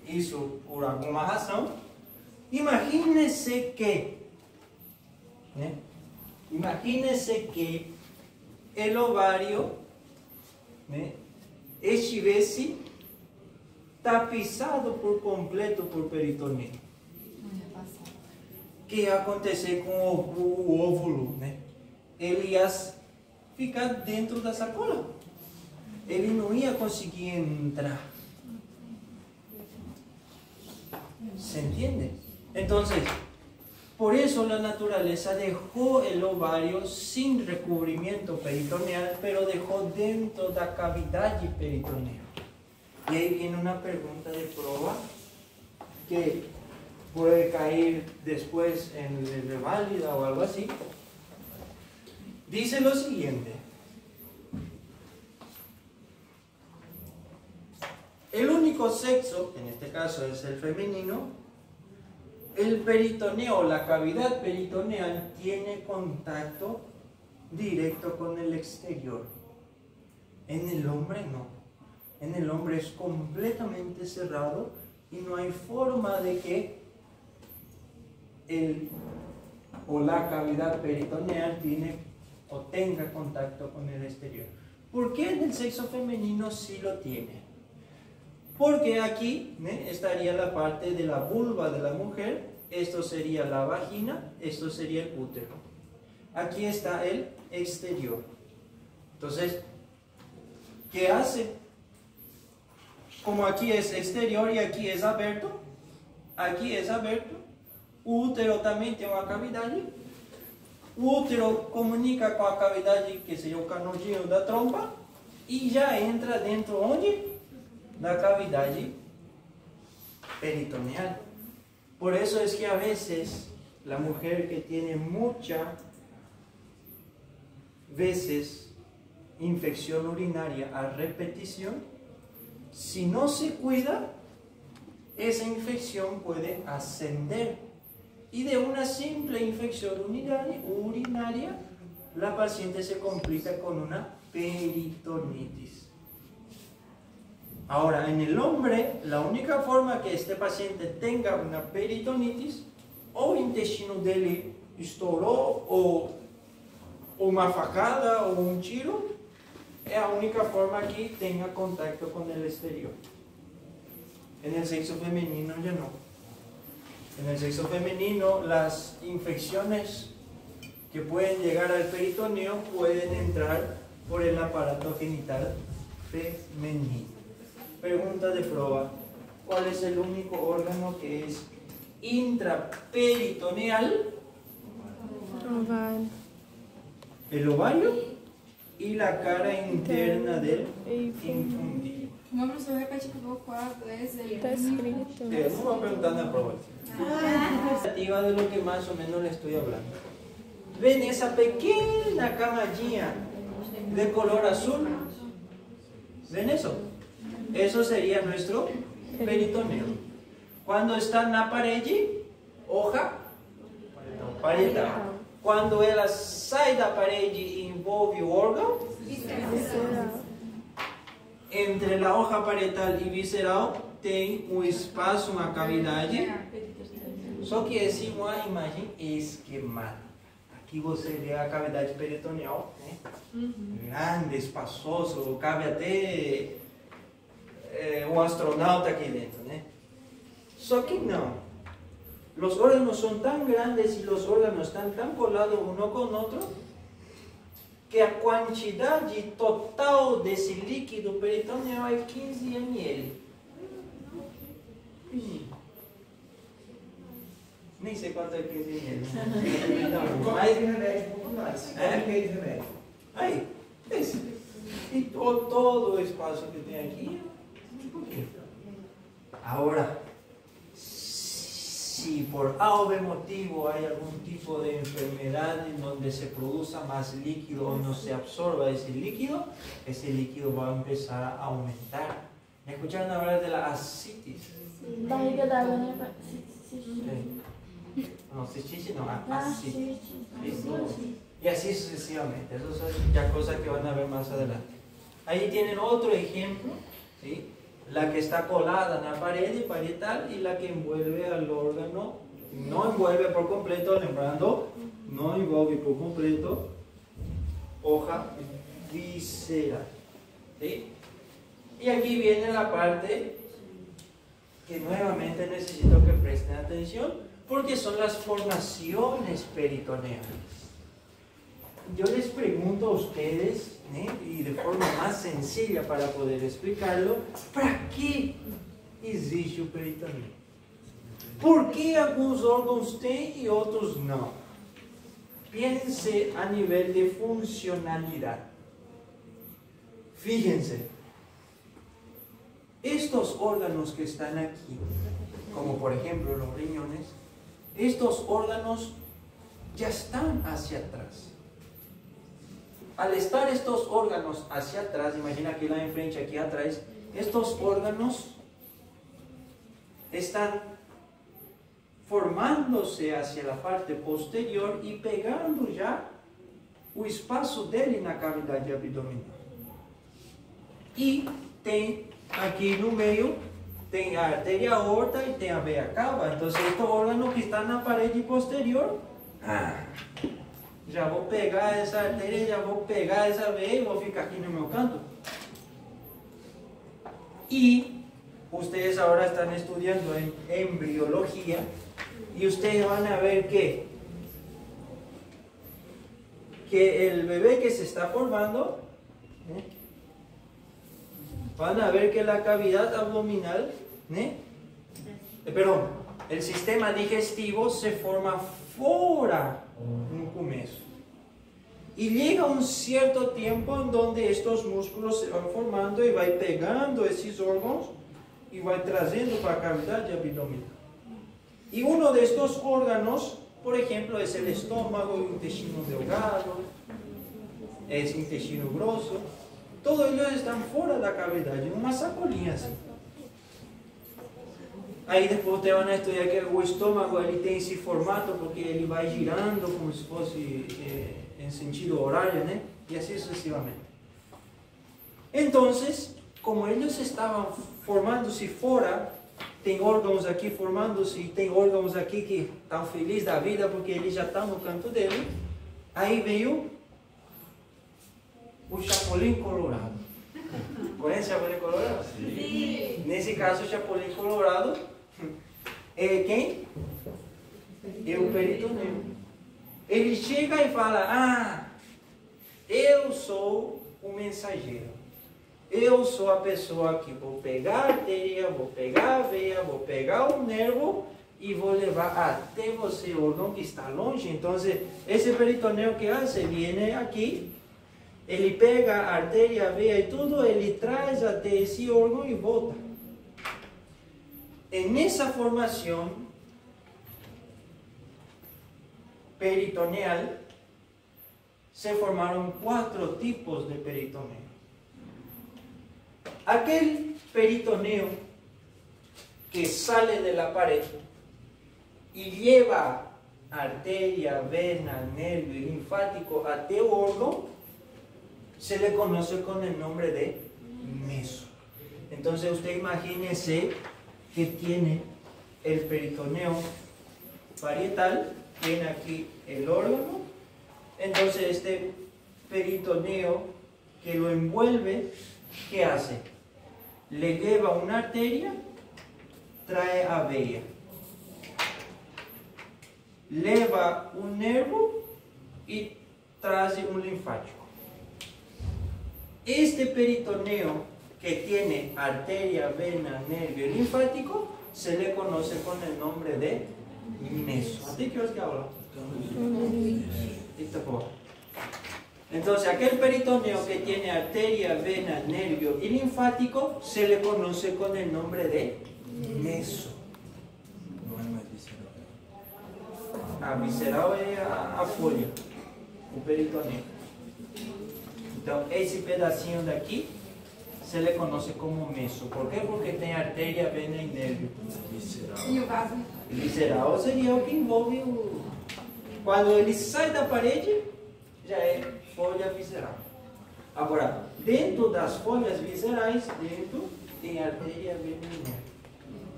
S1: isso por alguma razão. Imagine-se que, né? Imagine-se que o ovário, né, estivesse tapizado por completo por peritoneo. O que ia acontecer com o óvulo, né? Ele ia ficar dentro da sacola. Ele não ia conseguir entrar. ¿Se entiende? Entonces, por eso la naturaleza dejó el ovario sin recubrimiento peritoneal, pero dejó dentro de la cavidad peritoneal. Y ahí viene una pregunta de prueba que puede caer después en reválida o algo así. Dice lo siguiente: el único sexo, en este caso es el femenino, el peritoneo, la cavidad peritoneal, tiene contacto directo con el exterior. En el hombre no. En el hombre es completamente cerrado y no hay forma de que el o la cavidad peritoneal tiene o tenga contacto con el exterior. ¿Por qué en el sexo femenino sí lo tiene? Porque aquí, ¿eh?, estaría la parte de la vulva de la mujer, esto sería la vagina, esto sería el útero. Aquí está el exterior. Entonces, ¿qué hace? Como aquí es exterior y aquí es abierto, o útero también tiene una cavidad. O útero comunica con la cavidad que sería el canudinho de la trompa y ya entra dentro, ¿dónde? La cavidad peritoneal. Por eso es que a veces la mujer que tiene muchas veces infección urinaria a repetición, si no se cuida, esa infección puede ascender y de una simple infección urinaria la paciente se complica con una peritonitis. Ahora, en el hombre, la única forma que este paciente tenga una peritonitis, o el intestino dele estouró, o una facada, o un tiro, es la única forma que tenga contacto con el exterior. En el sexo femenino ya no. En el sexo femenino, las infecciones que pueden llegar al peritoneo pueden entrar por el aparato genital femenino. Pregunta de prueba: ¿cuál es el único órgano que es intraperitoneal?
S4: Ovário.
S1: El ovario y la cara interna del infundido.
S2: Meu professor repete por favor qual es el
S4: Está escrito.
S1: No voy a preguntar en la prueba. Relativa de lo que más o menos le estoy hablando. ¿Ven esa pequeña camallilla de color azul? ¿Ven eso? Eso sería nuestro peritoneo. Cuando está en la pared, hoja parietal. Cuando ela sai da parede e envolve o órgão, entre a hoja parietal e visceral tem um espaço, uma cavidade. Só que essa é uma imagem esquemada. Aqui você vê a cavidade peritoneal, né? Grande, espaçoso, cabe até um astronauta aqui dentro, né? Só que não. Los órganos son tan grandes y los órganos están tan colados uno con otro que a cantidad total de ese líquido peritoneal es 15 ml. Nem sei quanto é 15 ml. Mas, aí, esse. E todo o espaço que tem aqui é um pouquinho. Agora, si por algún motivo hay algún tipo de enfermedad en donde se produzca más líquido o no se absorba ese líquido va a empezar a aumentar. ¿Me escucharon hablar de la ascitis?
S4: Barriga d'água, né?
S1: No, cistitis no, ascitis. Y así sucesivamente. Esas son ya cosas que van a ver más adelante. Ahí tienen otro ejemplo ¿sí? La que está colada en la pared parietal y la que envuelve al órgano, no envuelve por completo, lembrando, no envuelve por completo, hoja visceral. ¿Sí? Y aquí viene la parte que nuevamente necesito que presten atención, porque son las formaciones peritoneales. Yo les pregunto a ustedes, y de forma más sencilla para poder explicarlo, ¿para qué existe el peritoneo? ¿Por qué algunos órganos tienen y otros no? Piense a nivel de funcionalidad. Fíjense, estos órganos que están aquí, como por ejemplo los riñones, estos órganos ya están hacia atrás. Al estar estos órganos hacia atrás, imagina aquí la enfrente, aquí atrás, estos órganos están formándose hacia la parte posterior y pegando ya o espaço dele na cavidade abdominal. E tem aqui no meio, tem a artéria aorta e tem a veia cava. Então, este órgano que está na parede posterior, já vou pegar essa artéria, já vou pegar essa veia e vou ficar aqui no meu canto. Y ustedes ahora están estudiando en embriología y ustedes van a ver que el bebé que se está formando, van a ver que la cavidad abdominal, perdón, el sistema digestivo se forma fuera no comienzo. Y llega un cierto tiempo en donde estos músculos se van formando y va pegando esos órganos y va trazendo para la cavidad abdominal. Y uno de estos órganos, por ejemplo, es el estómago, el intestino delgado, es intestino grosso. Todos ellos están fuera de la cavidad, en una sacolinha así. Aí depois ustedes van a estudiar que o estómago ele tem esse formato porque ele vai girando como se fosse em sentido horário, né? E assim sucessivamente. Então, como eles estavam formando-se fora, tem órgãos aqui formando-se e tem órgãos aqui que estão felizes da vida porque eles já estão no canto dele. Aí veio o chapolim colorado. Conhece o chapolim colorado? Sim. Nesse caso, o chapolim colorado é quem? É o peritoneu. Ele chega e fala: eu sou o mensageiro. Eu sou a pessoa que vou pegar a artéria, vou pegar a veia, vou pegar o nervo e vou levar até você, o órgão que está longe. Então, esse peritoneu que hace, viene aqui, ele pega a artéria, a veia e tudo, ele traz até esse órgão e volta. En esa formación peritoneal se formaron 4 tipos de peritoneo. Aquel peritoneo que sale de la pared y lleva arteria, vena, nervio y linfático a el órgano, se le conoce con el nombre de meso. Entonces usted imagínese que tiene el peritoneo parietal, tiene aquí el órgano, entonces este peritoneo que lo envuelve, ¿qué hace? Le lleva una arteria, trae a veia, lleva un nervo y trae un linfático. Este peritoneo que tiene arteria, vena, nervio y linfático, se le conoce con el nombre de meso. ¿A ti qué que habla? Entonces, aquel peritoneo que tiene arteria, vena, nervio y linfático, se le conoce con el nombre de meso.
S3: Não é mais visceral.
S1: A visceral é a folha, o peritoneo. Então, esse pedacinho daqui se le conoce como meso. ¿Por qué? Porque tiene arteria, vena y nervio.
S3: Visceral.
S2: E o vaso?
S1: Visceral seria o que envolve o... Quando ele sai da parede, já é folha visceral. Agora, dentro das folhas viscerais, dentro tem artéria, vena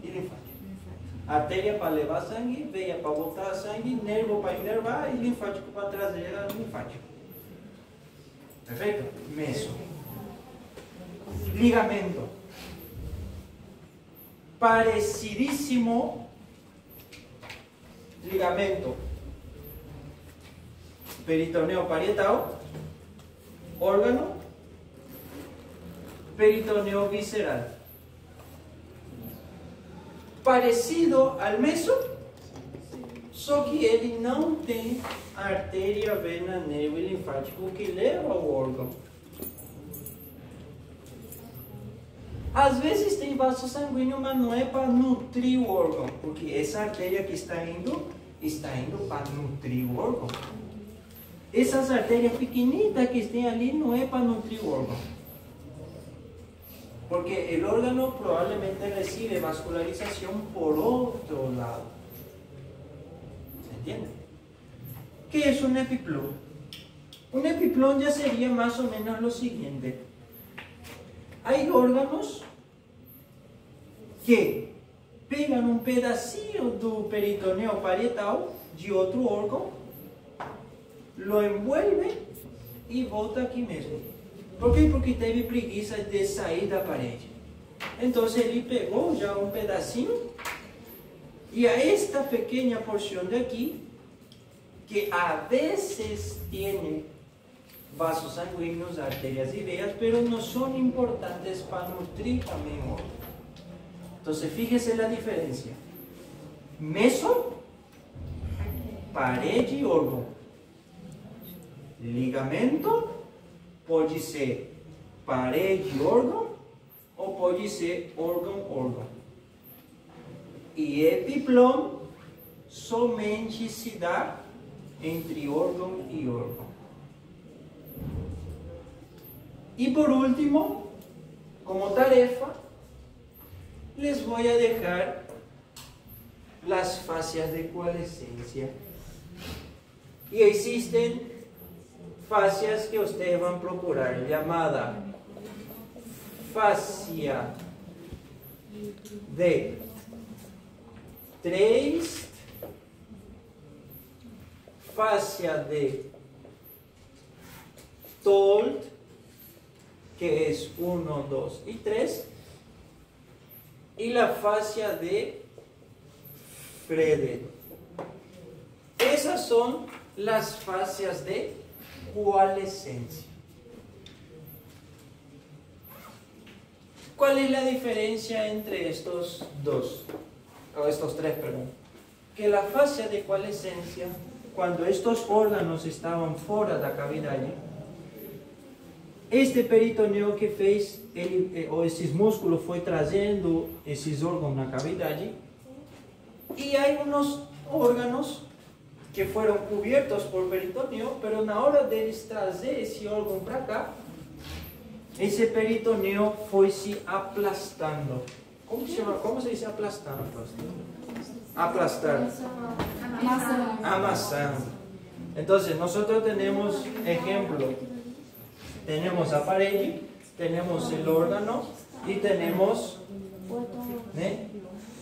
S1: e linfático. Artéria para levar sangue, veia para botar sangue, nervo para inervar e linfático para trazer a linfático. Perfeito? Meso. Ligamento. Parecidísimo. Ligamento. Peritoneo parietal. Órgano. Peritoneo visceral. Parecido al meso, só que ele não tem artéria, vena, nervo e linfático que leva ao órgão. Às vezes tem vaso sanguíneo, mas não é para nutrir o órgão, porque essa artéria que está indo para nutrir o órgão. Essas artérias pequenitas que tem ali não é para nutrir o órgão. Porque o órgano provavelmente recibe vascularização por outro lado. ¿Se entiende? ¿Qué es un epiplom? Un epiplom ya sería más o menos lo siguiente. Hay órganos que pegan un pedacito do peritoneo parietal de outro órgão, lo envuelve e volta aqui mesmo. Por quê? Porque teve preguiça de sair da parede. Então ele pegou já um pedacinho e a esta pequena porção de aqui, que a vezes tem vasos sanguíneos, arterias e veias, pero não são importantes para nutrir também o órgão. Então fíjese a diferença. Meso, parede e órgão. Ligamento pode ser parede e órgão, ou pode ser órgão. E epiplom somente se dá entre órgão e órgão. E por último, como tarefa, les voy a dejar las fascias de coalescencia. Y existen fascias que ustedes van a procurar, llamada fascia de Treist, fascia de Tolt, que es 1, 2 y 3, y la fascia de Frede. Esas son las fascias de coalescencia. ¿Cuál es la diferencia entre estos tres, perdón? Que la fascia de coalescencia, cuando estos órganos estaban fuera de la cavidad, este peritoneo que fez, ou esses músculos foi trazendo esses órgãos na cavidade, e há uns órgãos que foram cobertos por peritoneo, pero na hora deles trazer esse órgão para cá, esse peritoneo foi se aplastando. Como se chama? Como se diz aplastando? Aplastar. Amassando. Então, nós temos exemplo. Tenemos a parede, tenemos el órgano y tenemos... ¿eh?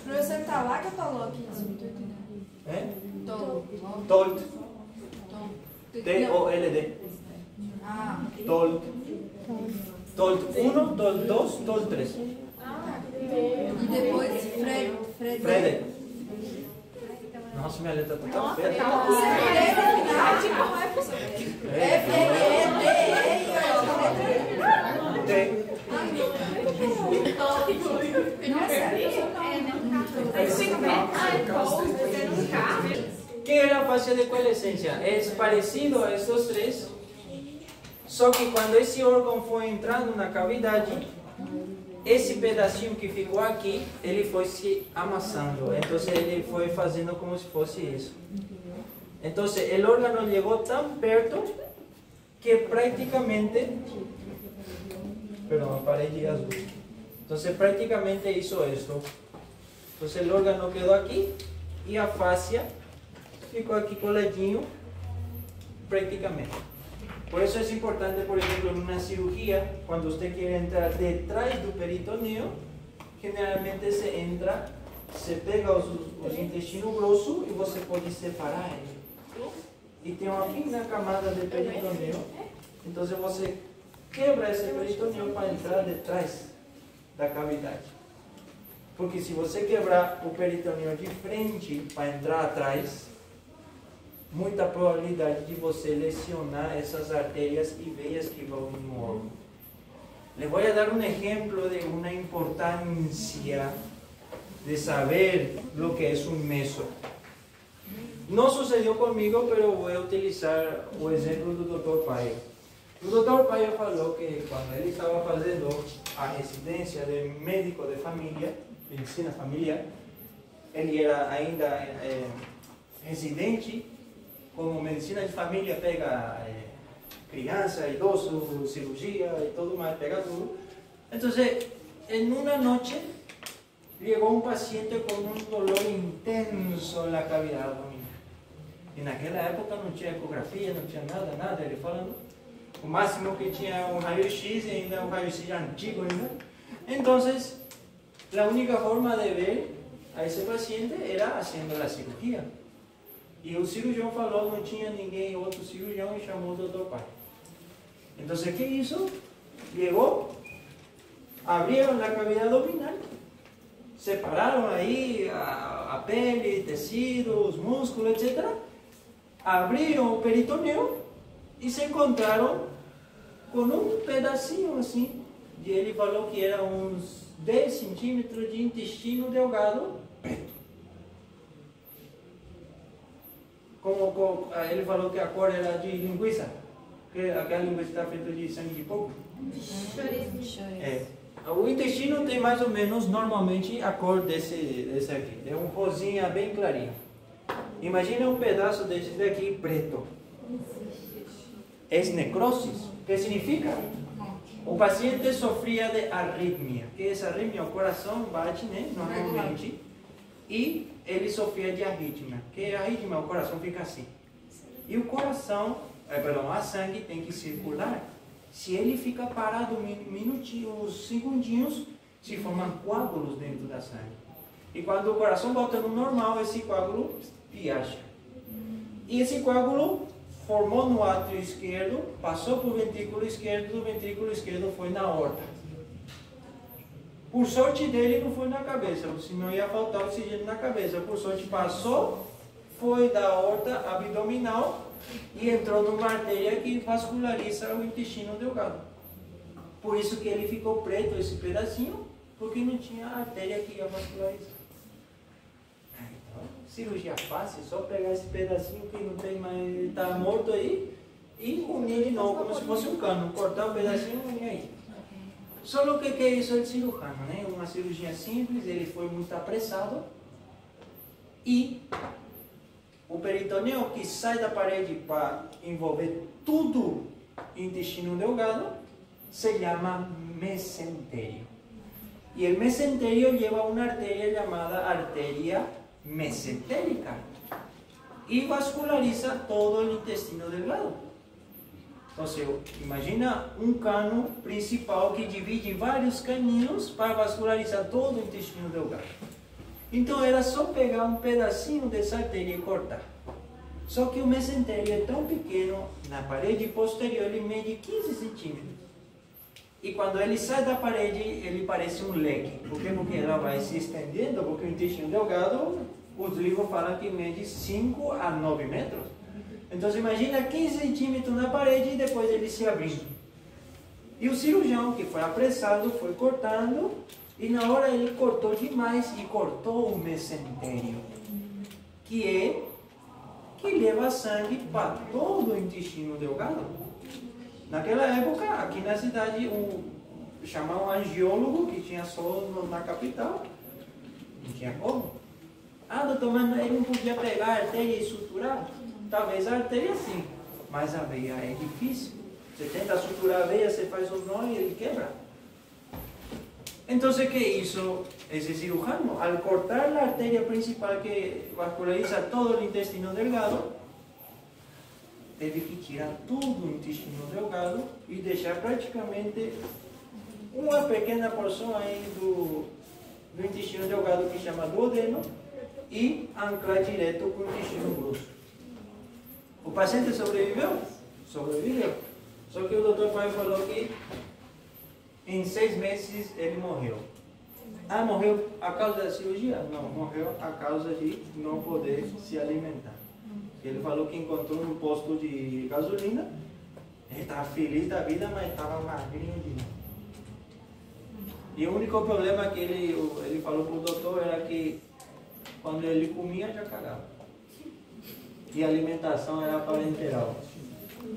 S2: Professor, tá lá que eu tô louco?
S1: Tolt. T-O-L-D.
S2: Ah.
S1: Tolt. Tolt 1, Tolt 2, Tolt 3.
S2: E depois
S1: Frede. Nossa, minha letra tá tão feia. ¿Qué es la fascia de coalescencia? Es parecido a estos tres, só que cuando ese órgão foi entrando na cavidade, esse pedacinho que ficou aqui, ele foi se amassando. Então ele foi fazendo como se fosse isso. Então o órgano chegou tão perto que praticamente, perdão, a parede azul. Então praticamente hizo esto. Então o órgano quedou aqui e a fascia ficou aqui coladinho, prácticamente. Por eso es importante, por ejemplo, en una cirugía, cuando usted quiere entrar detrás del peritoneo, generalmente se entra, se pega os intestinos grossos e você pode separar ele. E tem uma fina camada de peritoneu. Então você quebra esse peritoneu para entrar detrás da cavidade. Porque se você quebrar o peritoneu de frente para entrar atrás, muita probabilidade de você lesionar essas arterias e veias que vão no órgão. Les voy a dar un ejemplo de una importancia de saber lo que es un meso. No sucedió conmigo, pero voy a utilizar o exemplo do Dr. Paio. O Dr. Paio falou que quando ele estava fazendo a residência de médico de família, medicina familiar, ele era ainda residente, como medicina de família pega criança, idoso, cirurgia y todo más, pega todo. Entonces, en una noche llegó un paciente con un dolor intenso en la cavidad abdominal. En aquella época no tinha ecografia, no tinha nada, ele falando. O máximo que tinha un raio-x, y ainda un raio-x antigo ainda. Entonces, la única forma de ver a ese paciente era haciendo la cirugía. E o cirurgião falou, não tinha ninguém, outro cirurgião, e chamou o Dr. Pai. Então, o que hizo? Llegó, abrieron la cavidad abdominal, separaron ahí a pele, tecidos, músculos, etc. Abrieron o peritoneo y se encontraron con un pedacinho assim, e ele falou que era uns 10 centímetros de intestino delgado preto. Como ele falou que a cor era de linguiça, que aquela linguiça está feita de sangue de porco. O intestino tem mais ou menos, normalmente, a cor desse aqui. É um rosinha bem clarinho. Imagina um pedaço desse daqui preto. É necrosis. O que significa? O paciente sofria de arritmia. O que é arritmia? O coração bate, né, normalmente. E ele sofria de arritmia. O que é arritmia? O coração fica assim. E o coração, a sangue tem que circular. Se ele fica parado minutinhos, segundinhos, se formam coágulos dentro da sangue. E quando o coração volta no normal, esse coágulo viaja. E esse coágulo formou no átrio esquerdo, passou para o ventrículo esquerdo, do ventrículo esquerdo foi na aorta. Por sorte dele não foi na cabeça, senão ia faltar oxigênio na cabeça. Por sorte passou, foi da aorta abdominal e entrou numa artéria que vasculariza o intestino delgado. Por isso que ele ficou preto, esse pedacinho, porque não tinha artéria que ia vascularizar. Então, cirurgia fácil, só pegar esse pedacinho que não tem mais, está morto aí, e unir de novo, como se fosse um cano, cortar o pedacinho e unir aí. Só que é isso o cirurgião, né? Uma cirurgia simples, ele foi muito apressado, e o peritoneu que sai da parede para envolver tudo o intestino delgado se chama mesenterio. E o mesenterio leva uma artéria chamada artéria mesentérica e vasculariza todo o intestino delgado. Então, imagina um cano principal que divide em vários caninhos para vascularizar todo o intestino delgado. Então era só pegar um pedacinho dessa artéria e cortar. Só que o mesentério é tão pequeno, na parede posterior ele mede 15 centímetros. E quando ele sai da parede, ele parece um leque. Por quê? Porque ela vai se estendendo, porque o intestino delgado, os livros falam que mede 5 a 9 metros. Então imagina 15 centímetros na parede e depois ele se abrindo. E o cirurgião, que foi apressado, foi cortando. E na hora ele cortou demais e cortou o mesentério, que leva sangue para todo o intestino delgado. Naquela época, aqui na cidade, chamavam um angiólogo, que tinha só na capital, não tinha como. Doutor, mas ele não podia pegar a artéria e suturar? Talvez a artéria sim, mas a veia é difícil. Você tenta suturar a veia, você faz os nós e ele quebra. Então, o que hizo ese cirujano? Al cortar la arteria principal que vasculariza todo el intestino delgado, teve que tirar todo o intestino delgado e deixar praticamente uma pequena porção aí no intestino delgado que chama duodeno e anclar direto com o intestino grosso. O paciente sobreviveu? Sobreviveu. Só que o doutor Pai falou que em 6 meses ele morreu. Ah, morreu a causa da cirurgia? Não, morreu a causa de não poder se alimentar. Ele falou que encontrou um posto de gasolina, ele estava feliz da vida, mas estava magrinho demais. E o único problema que ele falou para o doutor era que quando ele comia já cagava. E a alimentação era parenteral.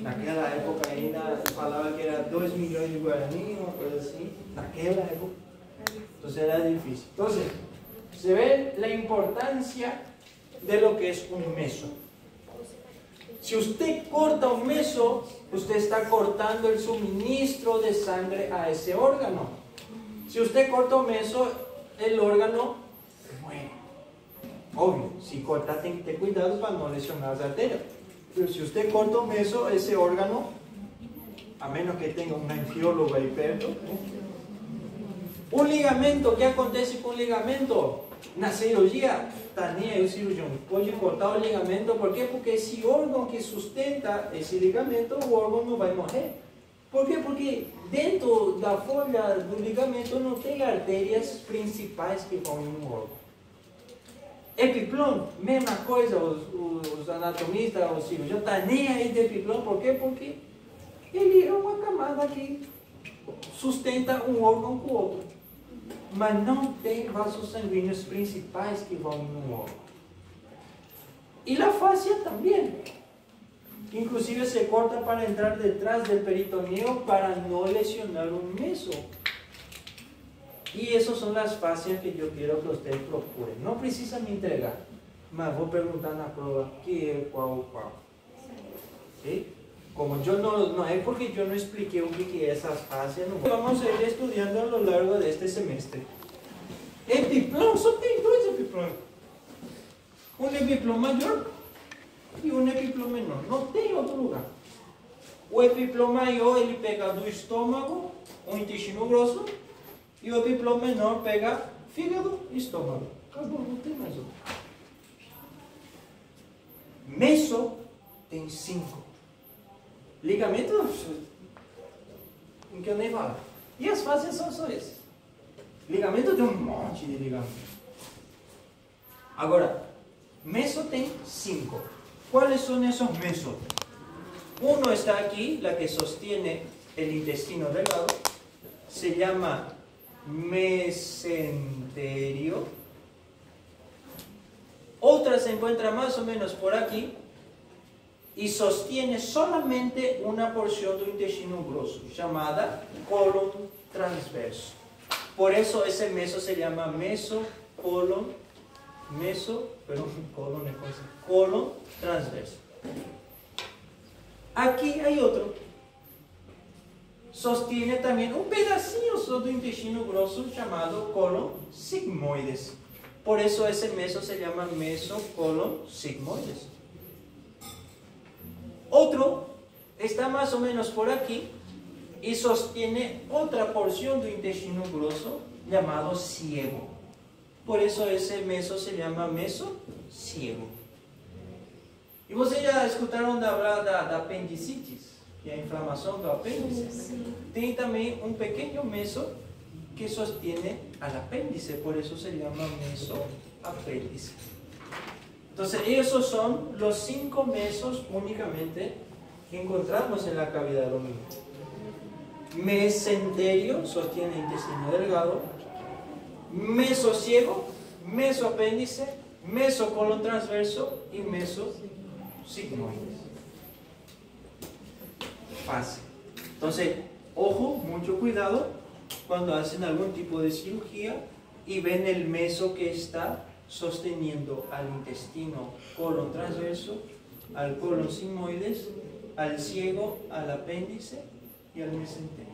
S1: Naquela época ainda falava que era 2 milhões de guarani, uma coisa assim. Naquela época. Então era difícil. Então, se ve la importancia de lo que es un meso. Si usted corta un meso, usted está cortando el suministro de sangre a ese órgano. Si usted corta un meso, el órgano muere. Obvio, si corta, ten cuidado para no lesionar las arterias. Pero si usted corta un meso, ese órgano, a menos que tenga una angióloga ahí perto, un ligamento, ¿qué acontece con un ligamento? Na cirurgia, está nem aí o cirurgião pode cortar o ligamento, por quê? Porque esse órgão que sustenta esse ligamento, o órgão não vai morrer. Por quê? Porque dentro da folha do ligamento não tem artérias principais que vão no órgão. Epiplom, mesma coisa, os anatomistas, os cirurgiões, está nem aí de epiplom, por quê? Porque ele é uma camada que sustenta um órgão com o outro. Mas não tem vasos sanguíneos principais que vão no órgão. E a fáscia também. Inclusive se corta para entrar detrás do peritoneo para não lesionar o meso. E essas são as fáscias que eu quero que vocês procurem. Não precisa me entregar, mas vou perguntar na prova que é qual. ¿Sí? Como yo no es porque yo no expliqué o que es esas fáscias, no vamos a ir estudiando a lo largo de este semestre. Epiplom, só tem 2 epiplom. Um epiplom maior e um epiplom menor. Não tem outro lugar. O epiplom maior ele pega do estômago, o intestino grosso, e o epiplom menor pega fígado e estômago. Acabou, não tem mais outro. Meso tem 5. Ligamento, não quero nem falar. E as fáscias são só esses. Ligamento tem um monte de ligamento. Agora, meso tem 5. ¿Cuáles son esos mesos? Uno está aquí, la que sostiene el intestino delgado. Se llama mesenterio. Otra se encuentra más o menos por aquí y sostiene solamente una porción del intestino grosso, llamada colon transverso. Por eso ese meso se llama colon transverso. Aquí hay otro. Sostiene también un pedacito del intestino grosso llamado colon sigmoides. Por eso ese meso se llama colon sigmoides. Otro está más o menos por aquí y sostiene otra porción del intestino grosso llamado ciego. Por eso ese meso se llama meso ciego. E vocês já escutaram falar da apendicite, que é a inflamação do apêndice? Tem também um pequeno meso que sostiene al apéndice, por eso se llama mesoapéndice. Entonces, esos son los 5 mesos únicamente que encontramos en la cavidad abdominal. Mesenterio sostiene el intestino delgado, mesociego, mesoapéndice, mesocolon transverso y mesosigmoides. Fácil. Entonces, ojo, mucho cuidado cuando hacen algún tipo de cirugía y ven el meso que está sosteniendo al intestino colon transverso, al colon sigmoides, al ciego, al apéndice y al mesenterio.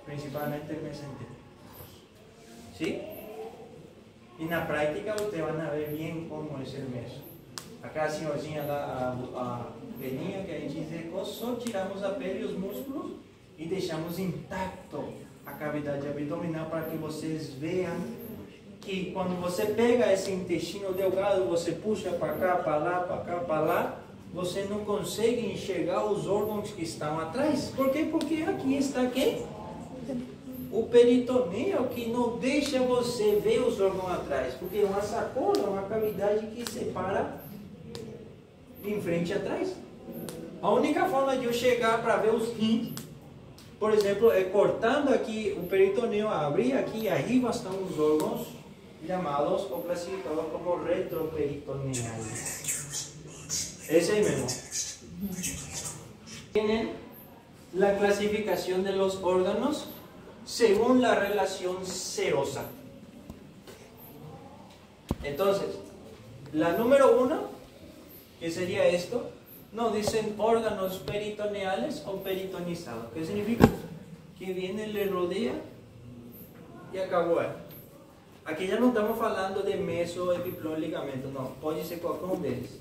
S1: Principalmente el mesenterio. ¿Sí? Y en la práctica ustedes van a ver bien cómo es el meso. Acá a senhorzinha a velhinha que a gente diz, só tiramos a pele e os músculos e deixamos intacto a cavidade abdominal para que vocês vejam que quando você pega esse intestino delgado, você puxa para cá, para lá, para cá, para lá, você não consegue enxergar os órgãos que estão atrás. Por quê? Porque aqui está quem? O peritoneu, que não deixa você ver os órgãos atrás. Porque uma sacola é uma cavidade que separa em frente e atrás. A única forma de eu chegar para ver os rins, por exemplo, é cortando aqui o peritoneu, abrir aqui e arriba estão os órgãos llamados ou clasificados como retroperitoneales. Ese ahí mismo. Tienen la clasificación de los órganos según la relación serosa. Entonces, la número 1, que sería esto, no dicen órganos peritoneales o peritonizados. ¿Qué significa? Que viene, le rodea y acabó ahí. Aquí ya no estamos hablando de meso, epiplón, ligamento, no, puede ser cualquier uno de ellos.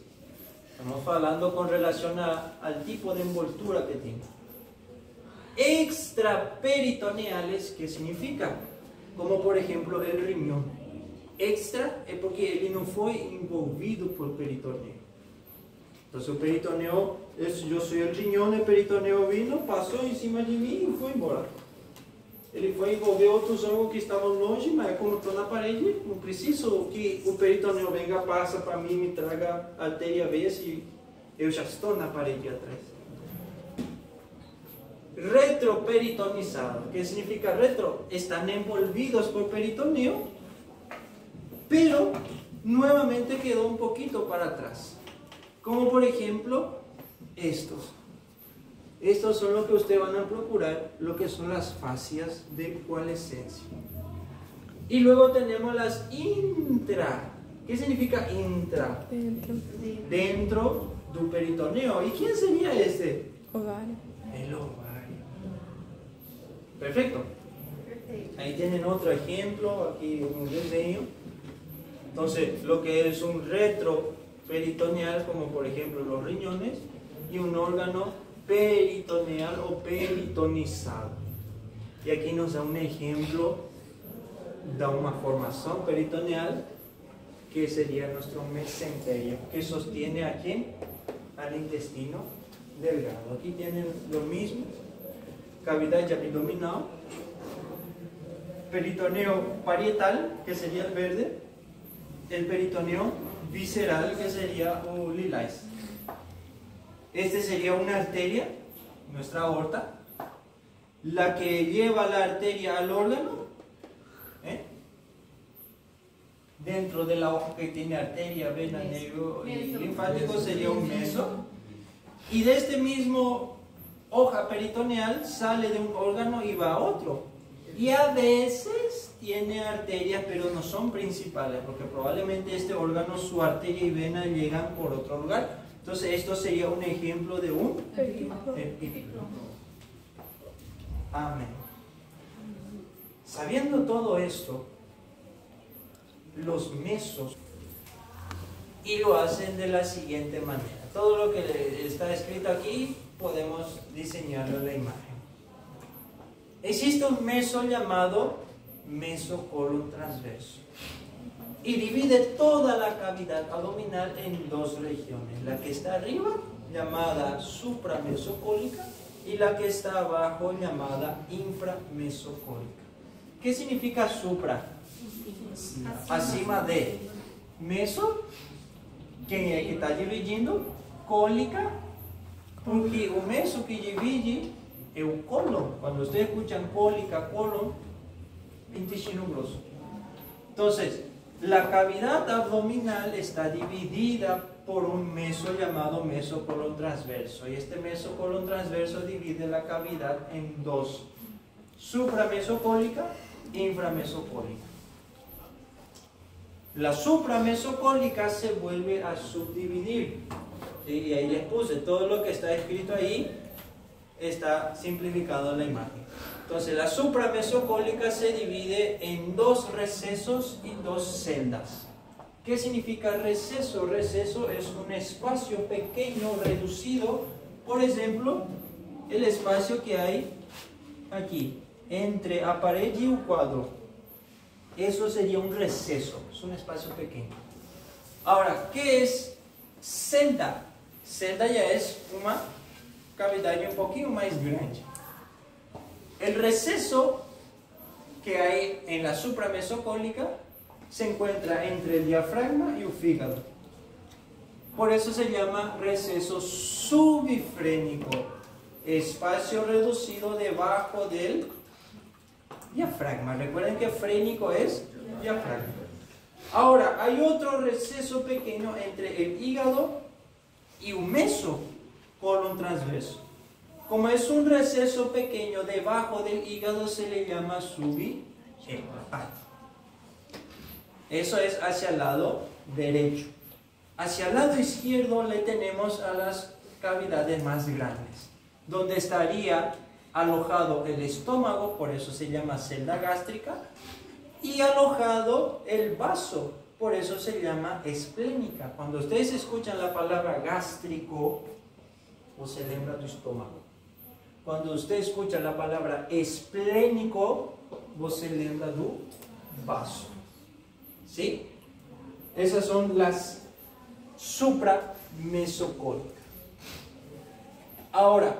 S1: Estamos hablando con relación al tipo de envoltura que tiene. Extraperitoneales, ¿qué significa? Como por ejemplo el riñón. Extra es porque él no fue envolvido por peritoneo. Entonces el peritoneo, yo soy el riñón, el peritoneo vino, pasó encima de mí y fue embora. Ele foi envolver outros órgãos que estavam longe, mas como estou na parede, não preciso que o peritoneu venha, passa para mim, me traga artéria veia, se eu já estou na parede atrás. Retroperitonizado. ¿Qué significa retro? Están envolvidos por peritoneo, pero nuevamente quedó un poquito para atrás. Como por ejemplo estos. Estos son los que ustedes van a procurar, lo que son las fascias de coalescencia. Y luego tenemos las intra. ¿Qué significa intra?
S4: Dentro.
S1: Dentro del peritoneo. ¿Y quién sería este?
S4: Ovário.
S1: El ovario. Perfecto. Ahí tienen otro ejemplo, aquí un diseño. Entonces, lo que es un retroperitoneal, como por ejemplo los riñones, y un órgano peritoneal o peritonizado. Y aquí nos da un ejemplo de una formación peritoneal que sería nuestro mesenterio, que sostiene a quién? Al intestino delgado. Aquí tienen lo mismo, cavidad abdominal, peritoneo parietal, que sería el verde, el peritoneo visceral, que sería el lilás. Este sería una arteria, nuestra aorta, la que lleva la arteria al órgano. Dentro de la hoja que tiene arteria, vena, nervio y linfático sería un meso. Y de este mismo hoja peritoneal sale de un órgano y va a otro. Y a veces tiene arterias, pero no son principales, porque probablemente este órgano, su arteria y vena llegan por otro lugar. Entonces esto sería un ejemplo de un epíplo. Amén. Sabiendo todo esto, los mesos, y lo hacen de la siguiente manera. Todo lo que está escrito aquí podemos diseñarlo en la imagen. Existe un meso llamado meso colon transverso y divide toda la cavidad abdominal en dos regiones, la que está arriba llamada supramesocólica y la que está abajo llamada inframesocólica. ¿Qué significa supra? Acima de. Meso, quem é que está dividindo? Cólica, porque o meso que divide é o colon. Quando ustedes escuchan cólica, colon, intestino grosso. Entonces, la cavidad abdominal está dividida por un meso llamado meso colon transverso. Y este meso colon transverso divide la cavidad en dos: supramesocólica e inframesocólica. La supramesocólica se vuelve a subdividir. Y ahí les puse todo lo que está escrito ahí, está simplificado en la imagen. Entonces la supramesocólica se divide en dos recesos y dos celdas. ¿Qué significa receso? Receso es un espacio pequeño, reducido. Por ejemplo, el espacio que hay aquí, entre la pared y el cuadro. Eso sería un receso, es un espacio pequeño. Ahora, ¿qué es celda? Celda ya es una cavidad un poquito más grande. El receso que hay en la supramesocólica se encuentra entre el diafragma y el fígado. Por eso se llama receso subifrénico. Espacio reducido debajo del diafragma. Recuerden que frénico es diafragma. Ahora, hay otro receso pequeño entre el hígado y un mesocolon transverso. Como es un receso pequeño debajo del hígado, se le llama subihepático. Eso es hacia el lado derecho. Hacia el lado izquierdo le tenemos a las cavidades más grandes, donde estaría alojado el estómago, por eso se llama celda gástrica, y alojado el vaso, por eso se llama esplénica. Cuando ustedes escuchan la palabra gástrico, o se lembra tu estómago. Cuando usted escucha la palabra esplénico, vos se lembra tu vaso. ¿Sí? Esas son las supramesocólicas. Ahora,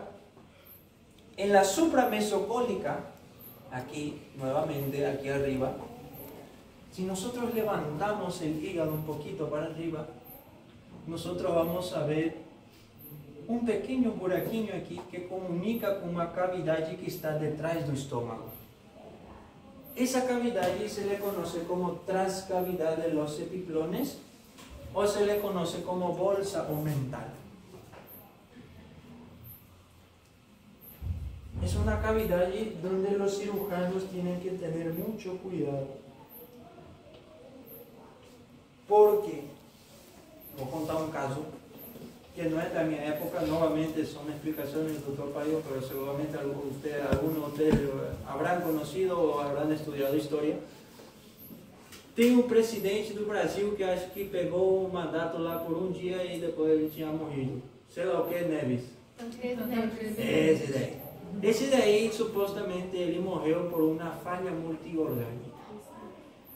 S1: en la supramesocólica, aquí nuevamente, aquí arriba, si nosotros levantamos el hígado un poquito para arriba, nosotros vamos a ver un pequeño buraquinho aquí que comunica con una cavidad que está detrás del estómago. Esa cavidad se le conoce como transcavidad de los epiplones o se le conoce como bolsa omental. Es una cavidad donde los cirujanos tienen que tener mucho cuidado. Porque, voy a contar un caso que no es de mi época, nuevamente son explicaciones del doctor Payo, pero seguramente algunos de ustedes habrán conocido o habrán estudiado historia. Tem um presidente do Brasil que acho que pegou um mandato lá por um dia e depois ele tinha morrido. Sei lá o que, Neves? Esse daí, supostamente, ele morreu por uma falha multiorgânica.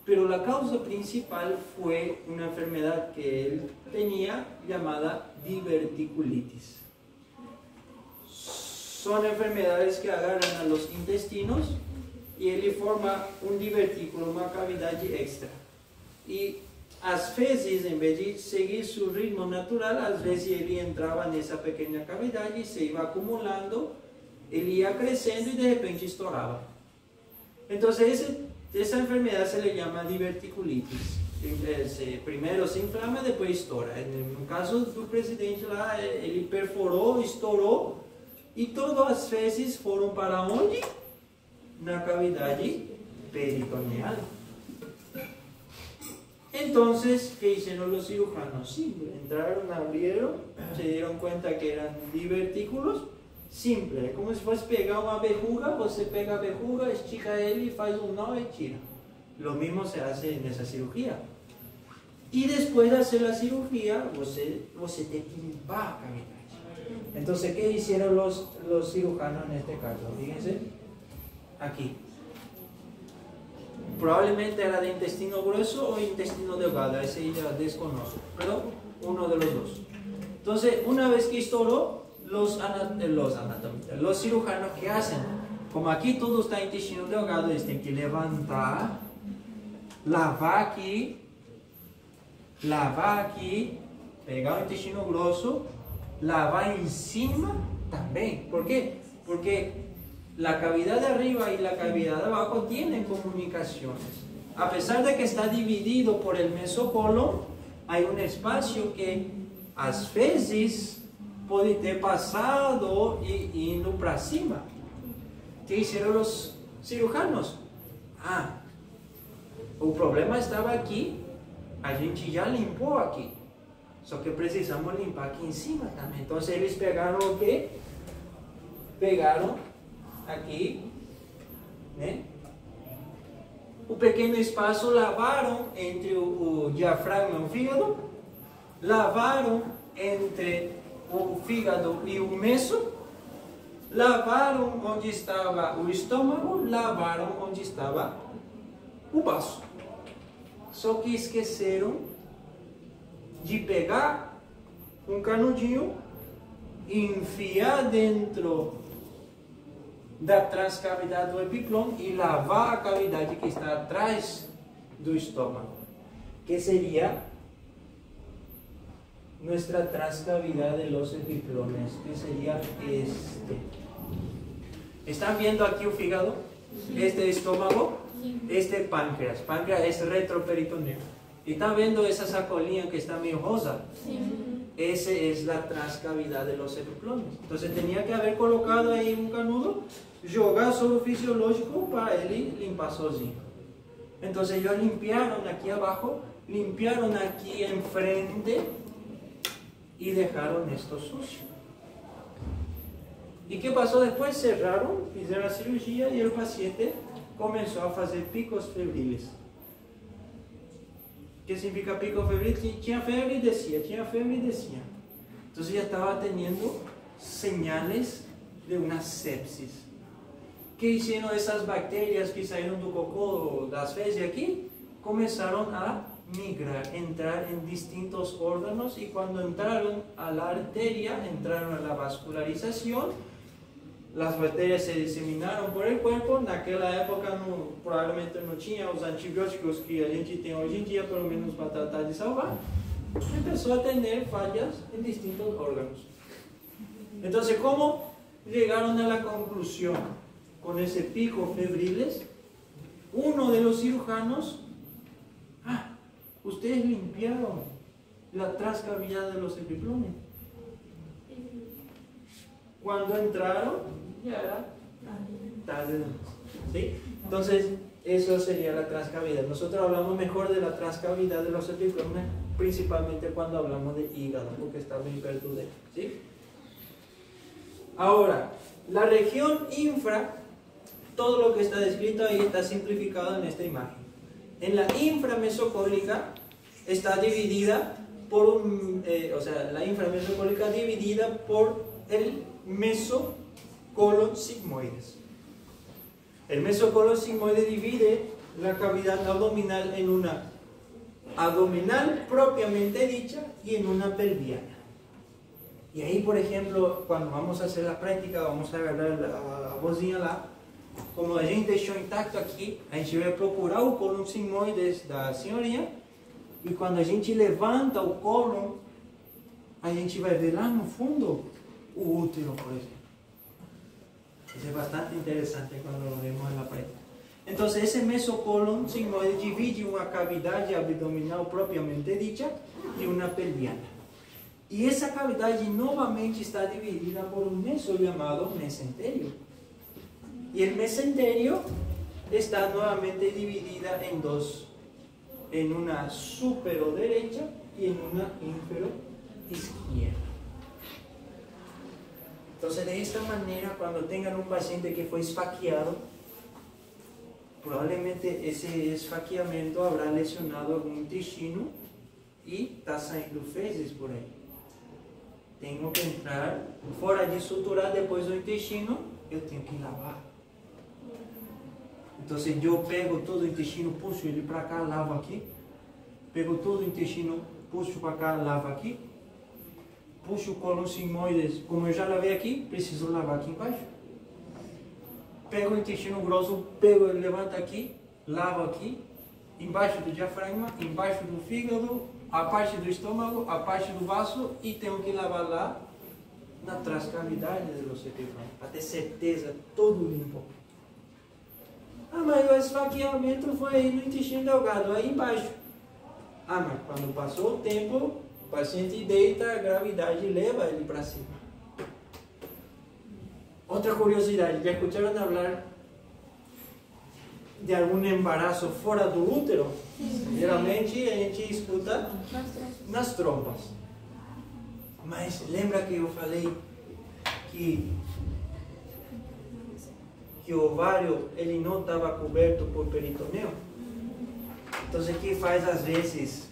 S1: Pero la causa principal fue una enfermedad que él tenía llamada diverticulitis. Son enfermedades que agarran a los intestinos y él forma un divertículo, una cavidad extra. Y a veces, en vez de seguir su ritmo natural, a veces él entraba en esa pequeña cavidad y se iba acumulando, él iba creciendo y de repente estouraba. Entonces esa enfermedad se le llama diverticulitis. Primero se inflama, después estoura. En el caso del presidente lá, ele perforou, estourou e todas as fezes foram para onde? Na cavidade peritoneal. Entonces, ¿qué hicieron los cirujanos? Sí, entraron, abrieron, se dieron cuenta que eran divertículos. Simple, é como se fosse pegar uma verruga, você pega a verruga, estica ele, faz um nó e tira. Lo mismo se hace en esa cirugía. Y después de hacer la cirugía, você tem que limpar a cavidad. Entonces, ¿qué hicieron los cirujanos en este caso? Fíjense, aquí. Probablemente era de intestino grueso o intestino delgado, ese ya desconozco, pero uno de los dos. Entonces, una vez que estouró, los cirujanos, ¿qué hacen? Como aquí todo está en intestino delgado, ellos tienen que levantar, lavar aquí, pegar el intestino grueso, lavar encima también. ¿Por qué? Porque la cavidad de arriba y la cavidad de abajo tienen comunicaciones. A pesar de que está dividido por el mesocolon, hay un espacio que a veces puede ter pasado y indo para cima. ¿Qué hicieron los cirujanos? O problema estaba aquí, a gente ya limpó aquí, só que precisamos limpar aquí encima también. Entonces ellos pegaron o qué? Pegaron aquí, ¿eh? Un pequeño espacio, lavaron entre el diafragma y el fígado, lavaron entre o fígado e o meso, lavaram onde estava o estômago, lavaram onde estava o vaso. Só que esqueceram de pegar um canudinho e enfiar dentro da transcavidade do epiclon e lavar a cavidade que está atrás do estômago, que seria nuestra transcavidad de los epiclones, que sería este. ¿Están viendo aquí el fígado? Este estómago, este páncreas. Páncreas es retroperitoneo. ¿Y están viendo esa sacolina que está medio rosa? Esa es la transcavidad de los epiclones. Entonces tenía que haber colocado ahí un canudo, jogar soro fisiológico para él limpar sozinho. Entonces ellos limpiaron aquí abajo, limpiaron aquí enfrente y dejaron esto sucio. ¿Y qué pasó después? Cerraron, hicieron la cirugía y el paciente comenzó a hacer picos febriles. ¿Qué significa pico febril? Tinha febre y decía, tinha febre y decía. Entonces ya estaba teniendo señales de una sepsis. ¿Qué hicieron esas bacterias que salieron del cocô, das fezes aquí? Comenzaron a migrar, entrar en distintos órganos, y cuando entraron a la arteria, entraron a la vascularización. Las bacterias se diseminaron por el cuerpo. Naquela época probablemente no tinha os antibióticos que a gente tem hoje em dia, pelo menos para tratar de salvar. Empezó a tener fallas en distintos órganos. Entonces, ¿cómo llegaron a la conclusión? Con ese pico febriles, uno de los cirujanos, ustedes limpiaron la transcavidad de los epiclones. Cuando entraron, ya era tarde. ¿Sí? Entonces, eso sería la transcavidad. Nosotros hablamos mejor de la transcavidad de los epiclones, principalmente cuando hablamos de hígado, porque está muy perto de él. ¿Sí? Ahora, la región infra, todo lo que está descrito ahí está simplificado en esta imagen. En la inframesocólica está dividida por la inframesocólica dividida por el mesocolon sigmoides. El mesocolon sigmoide divide la cavidad abdominal en una abdominal propiamente dicha y en una pelviana. Y ahí, por ejemplo, cuando vamos a hacer la práctica, vamos a agarrar a vozinha lá. Como a gente deixou intacto aqui, a gente vai procurar o cólon sigmoides da senhorinha, e quando a gente levanta o cólon, a gente vai ver lá no fundo o útero, por exemplo. Isso é bastante interessante quando lo vemos na prática. Então, esse mesocolon sigmoide divide uma cavidade abdominal propriamente dicha e uma pelviana. E essa cavidade novamente está dividida por um meso chamado mesenterio. Y el mesenterio está nuevamente dividida en dos, en una supero derecha y en una infero izquierda. Entonces, de esta manera, cuando tengan un paciente que fue esfaqueado, probablemente ese esfaqueamiento habrá lesionado algún intestino y está saliendo fezes por ahí. Tengo que entrar, fora de suturar depois do intestino, eu tenho que lavar. Então, eu pego todo o intestino, puxo ele para cá, lavo aqui. Pego todo o intestino, puxo para cá, lavo aqui. Puxo o cólon sigmoides, como eu já lavei aqui, preciso lavar aqui embaixo. Pego o intestino grosso, pego ele, levanto aqui, lavo aqui. Embaixo do diafragma, embaixo do fígado, a parte do estômago, a parte do vaso, e tenho que lavar lá na transcavidade dos epiclones, para ter certeza, todo limpo. Mas o esfaqueamento foi aí no intestino delgado, aí embaixo. Mas quando passou o tempo, o paciente deita, a gravidade leva ele para cima. Outra curiosidade, já escutaram falar de algum embaraço fora do útero? Geralmente a gente escuta nas trompas. Mas lembra que eu falei que o ovário ele não estava coberto por peritoneu? Então, o que faz às vezes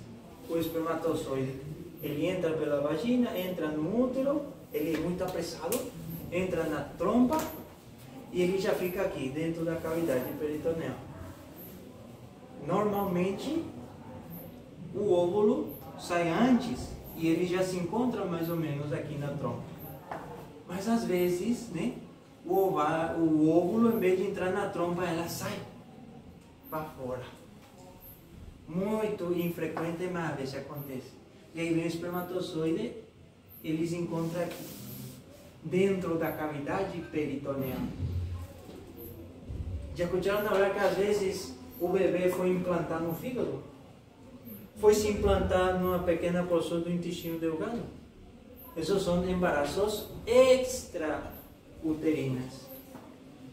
S1: o espermatozoide? Ele entra pela vagina, entra no útero, ele é muito apressado, entra na trompa e ele já fica aqui dentro da cavidade peritoneal. normalmente o óvulo sai antes e ele já se encontra mais ou menos aqui na trompa. Mas às vezes, né, o óvulo, em vez de entrar na trompa, ela sai para fora. Muito infrequente, mas às vezes acontece. E aí vem o espermatozoide, eles encontram aqui, dentro da cavidade peritoneal. Já escutaram falar que às vezes o bebê foi implantado no fígado? Foi se implantar numa pequena porção do intestino delgado? Esses são embaraços extrauterinos.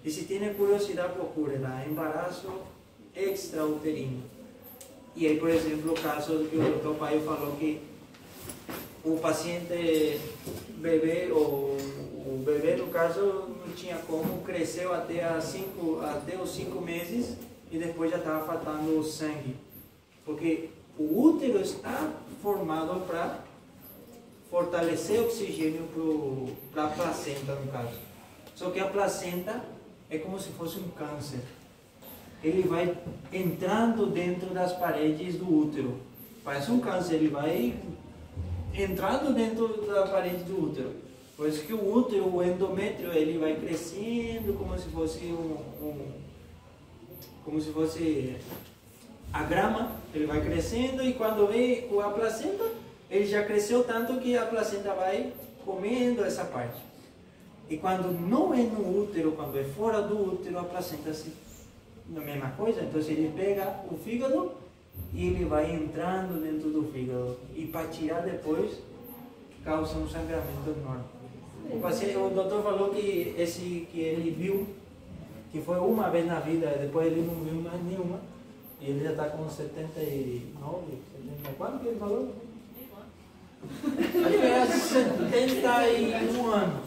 S1: E se tem curiosidade, procure lá, embaraço extrauterino. E aí, por exemplo, o caso que o Dr. Paio falou que o paciente bebê, ou o bebê no caso, não tinha como, cresceu até os 5 meses e depois já estava faltando o sangue. Porque o útero está formado para fortalecer o oxigênio para a placenta, no caso. Só que a placenta é como se fosse um câncer. Ele vai entrando dentro das paredes do útero. Parece um câncer, ele vai entrando dentro da parede do útero. Por isso que o útero, o endométrio, ele vai crescendo como se fosse como se fosse a grama. Ele vai crescendo e quando vem a placenta, ele já cresceu tanto que a placenta vai comendo essa parte. E quando não é no útero, quando é fora do útero, a placenta se a mesma coisa. Então ele pega o fígado e ele vai entrando dentro do fígado e para tirar depois causa um sangramento enorme. O doutor falou que esse que ele viu, que foi uma vez na vida, depois ele não viu mais nenhuma, e ele já está com 79, 70, quanto que ele falou? Acho que é 71 anos.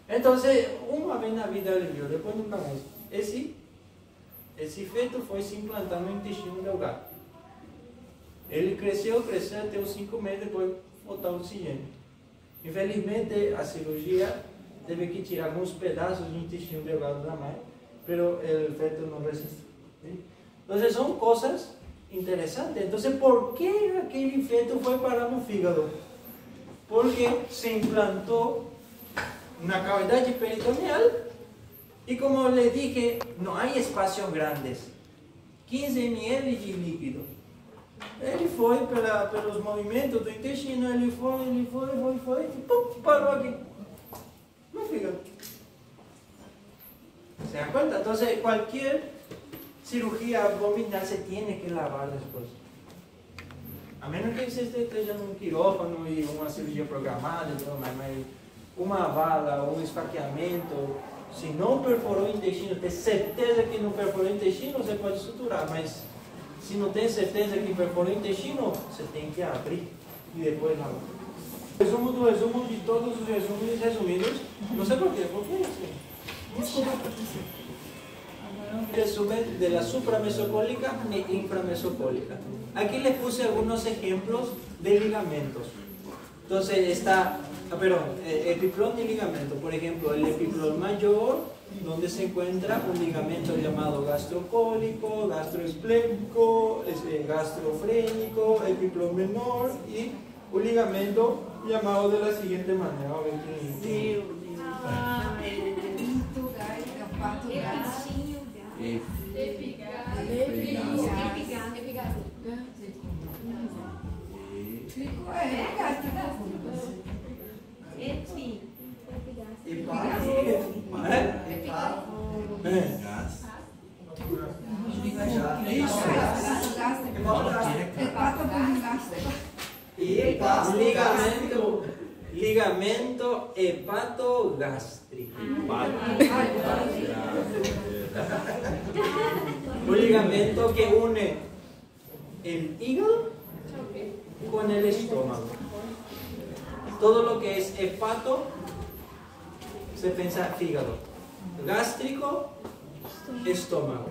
S1: Então, uma vez na vida ele viu, depois nunca mais. Esse feto foi se implantar no intestino delgado. Ele cresceu até os 5 meses, depois faltou oxigênio. Infelizmente, a cirurgia teve que tirar alguns pedaços do intestino delgado da mãe, mas o feto não resiste. Então, são coisas interessantes. Então, por que aquele feto foi parar no fígado? Porque se implantou na cavidade peritoneal. Y como les dije, no hay espacios grandes, 15 ml de líquido. Ele foi pelos movimentos do intestino, ele foi, e pum, parou aqui, no fígado. ¿Se dan cuenta? Entonces, cualquier cirugía abdominal se tiene que lavar después. A menos que você esteja num quirófano e uma cirurgia programada, mas uma bala, um esfaqueamento, se não perforou o intestino, tem certeza que não perforou o intestino, você pode suturar, mas se não tem certeza que perforou o intestino, você tem que abrir e depois lavar. Resumo do resumo de todos os resumos resumidos, não sei porquê, porque é assim.
S2: Desculpa, professor.
S1: Resumen de la supramesocólica e inframesocólica. Aquí les puse algunos ejemplos de ligamentos. Entonces está, epiplón y ligamento. Por ejemplo, el epiplón mayor, donde se encuentra un ligamento llamado gastrocólico, gastroesplénico, gastrofrénico, epiplón menor y un ligamento llamado de la siguiente manera. A ver quién. Ligamento hepatogástrico. Un ligamento que une el hígado con el estómago. Todo lo que es hepato se piensa hígado, gástrico, estómago.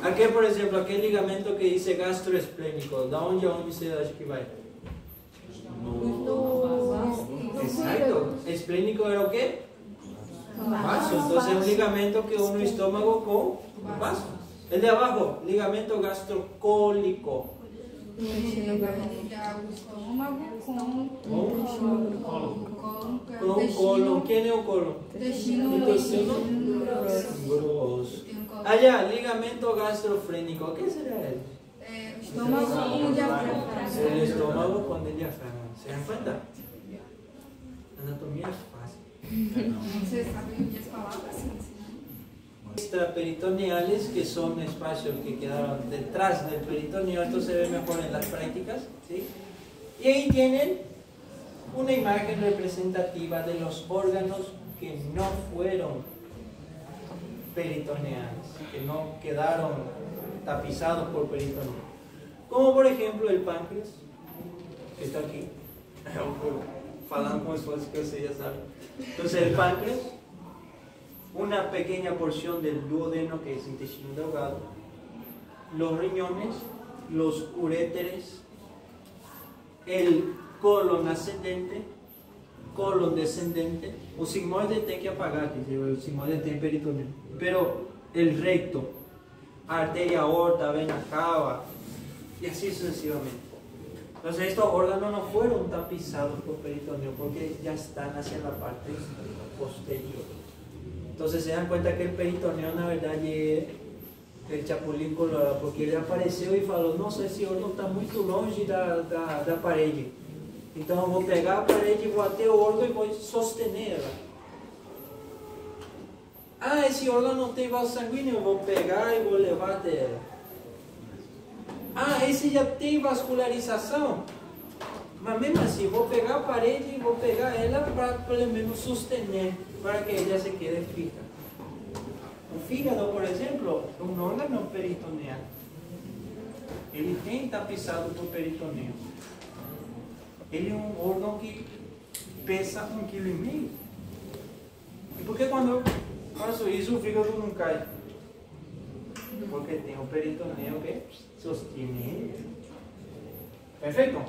S1: Aquí, por ejemplo, aquel ligamento que dice gastroesplénico, ¿de dónde a dónde se acha que va? Exacto. Esplénico era o qué? Vaso. Entonces es un ligamento que une el estómago con vaso. El de abajo, ligamento gastrocólico.
S2: Liga o estômago com
S1: Con un colon. ¿Quién es un colon?
S2: intestino
S1: Intestino
S2: grosso.
S1: grosso.
S2: Tem um colon.
S1: Allá, ligamento gastrofrénico. ¿Qué será eso?
S2: O estômago com o diafragma.
S1: El estómago con el diafragma. ¿Se dan cuenta? Anatomía es fácil.
S2: Você sabe as palavras assim, né?
S1: Extraperitoneales, que son espacios que quedaron detrás del peritoneo, esto se ve mejor en las prácticas, ¿sí? Y ahí tienen una imagen representativa de los órganos que no fueron peritoneales, que no quedaron tapizados por peritoneo. Como por ejemplo el páncreas, que está aquí. Falando como esfuerzo que ustedes ya saben. Entonces el páncreas, una pequeña porción del duodeno, que es intestino delgado, los riñones, los uréteres, el colon ascendente, colon descendente. O sigmoide tem que apagar, o sigmoide tem peritoneo. Pero el recto, arteria aorta, vena cava, y así sucesivamente. Entonces estos órganos no fueron tapizados por peritoneo porque ya están hacia la parte posterior. Entonces se dan cuenta que el peritoneo na verdade é el chapulín colorado, porque ele apareceu e falou: nossa, esse órgão está muito longe da parede, então eu vou pegar a parede, vou até o órgão e vou sostener ela. Ah, esse órgão não tem vaso sanguíneo, eu vou pegar e vou levar até ela. Ah, esse já tem vascularização, mas mesmo assim, vou pegar a parede e vou pegar ela para pelo menos sostener, para que ella se quede fija. O fígado, por exemplo, é um órgano peritoneal. Ele tem tapizado por peritoneo. Ele é um órgão que pesa 1,5 kg. E por que quando eu faço isso o fígado não cai? Porque tem o peritoneo que sostiene ele. Perfeito?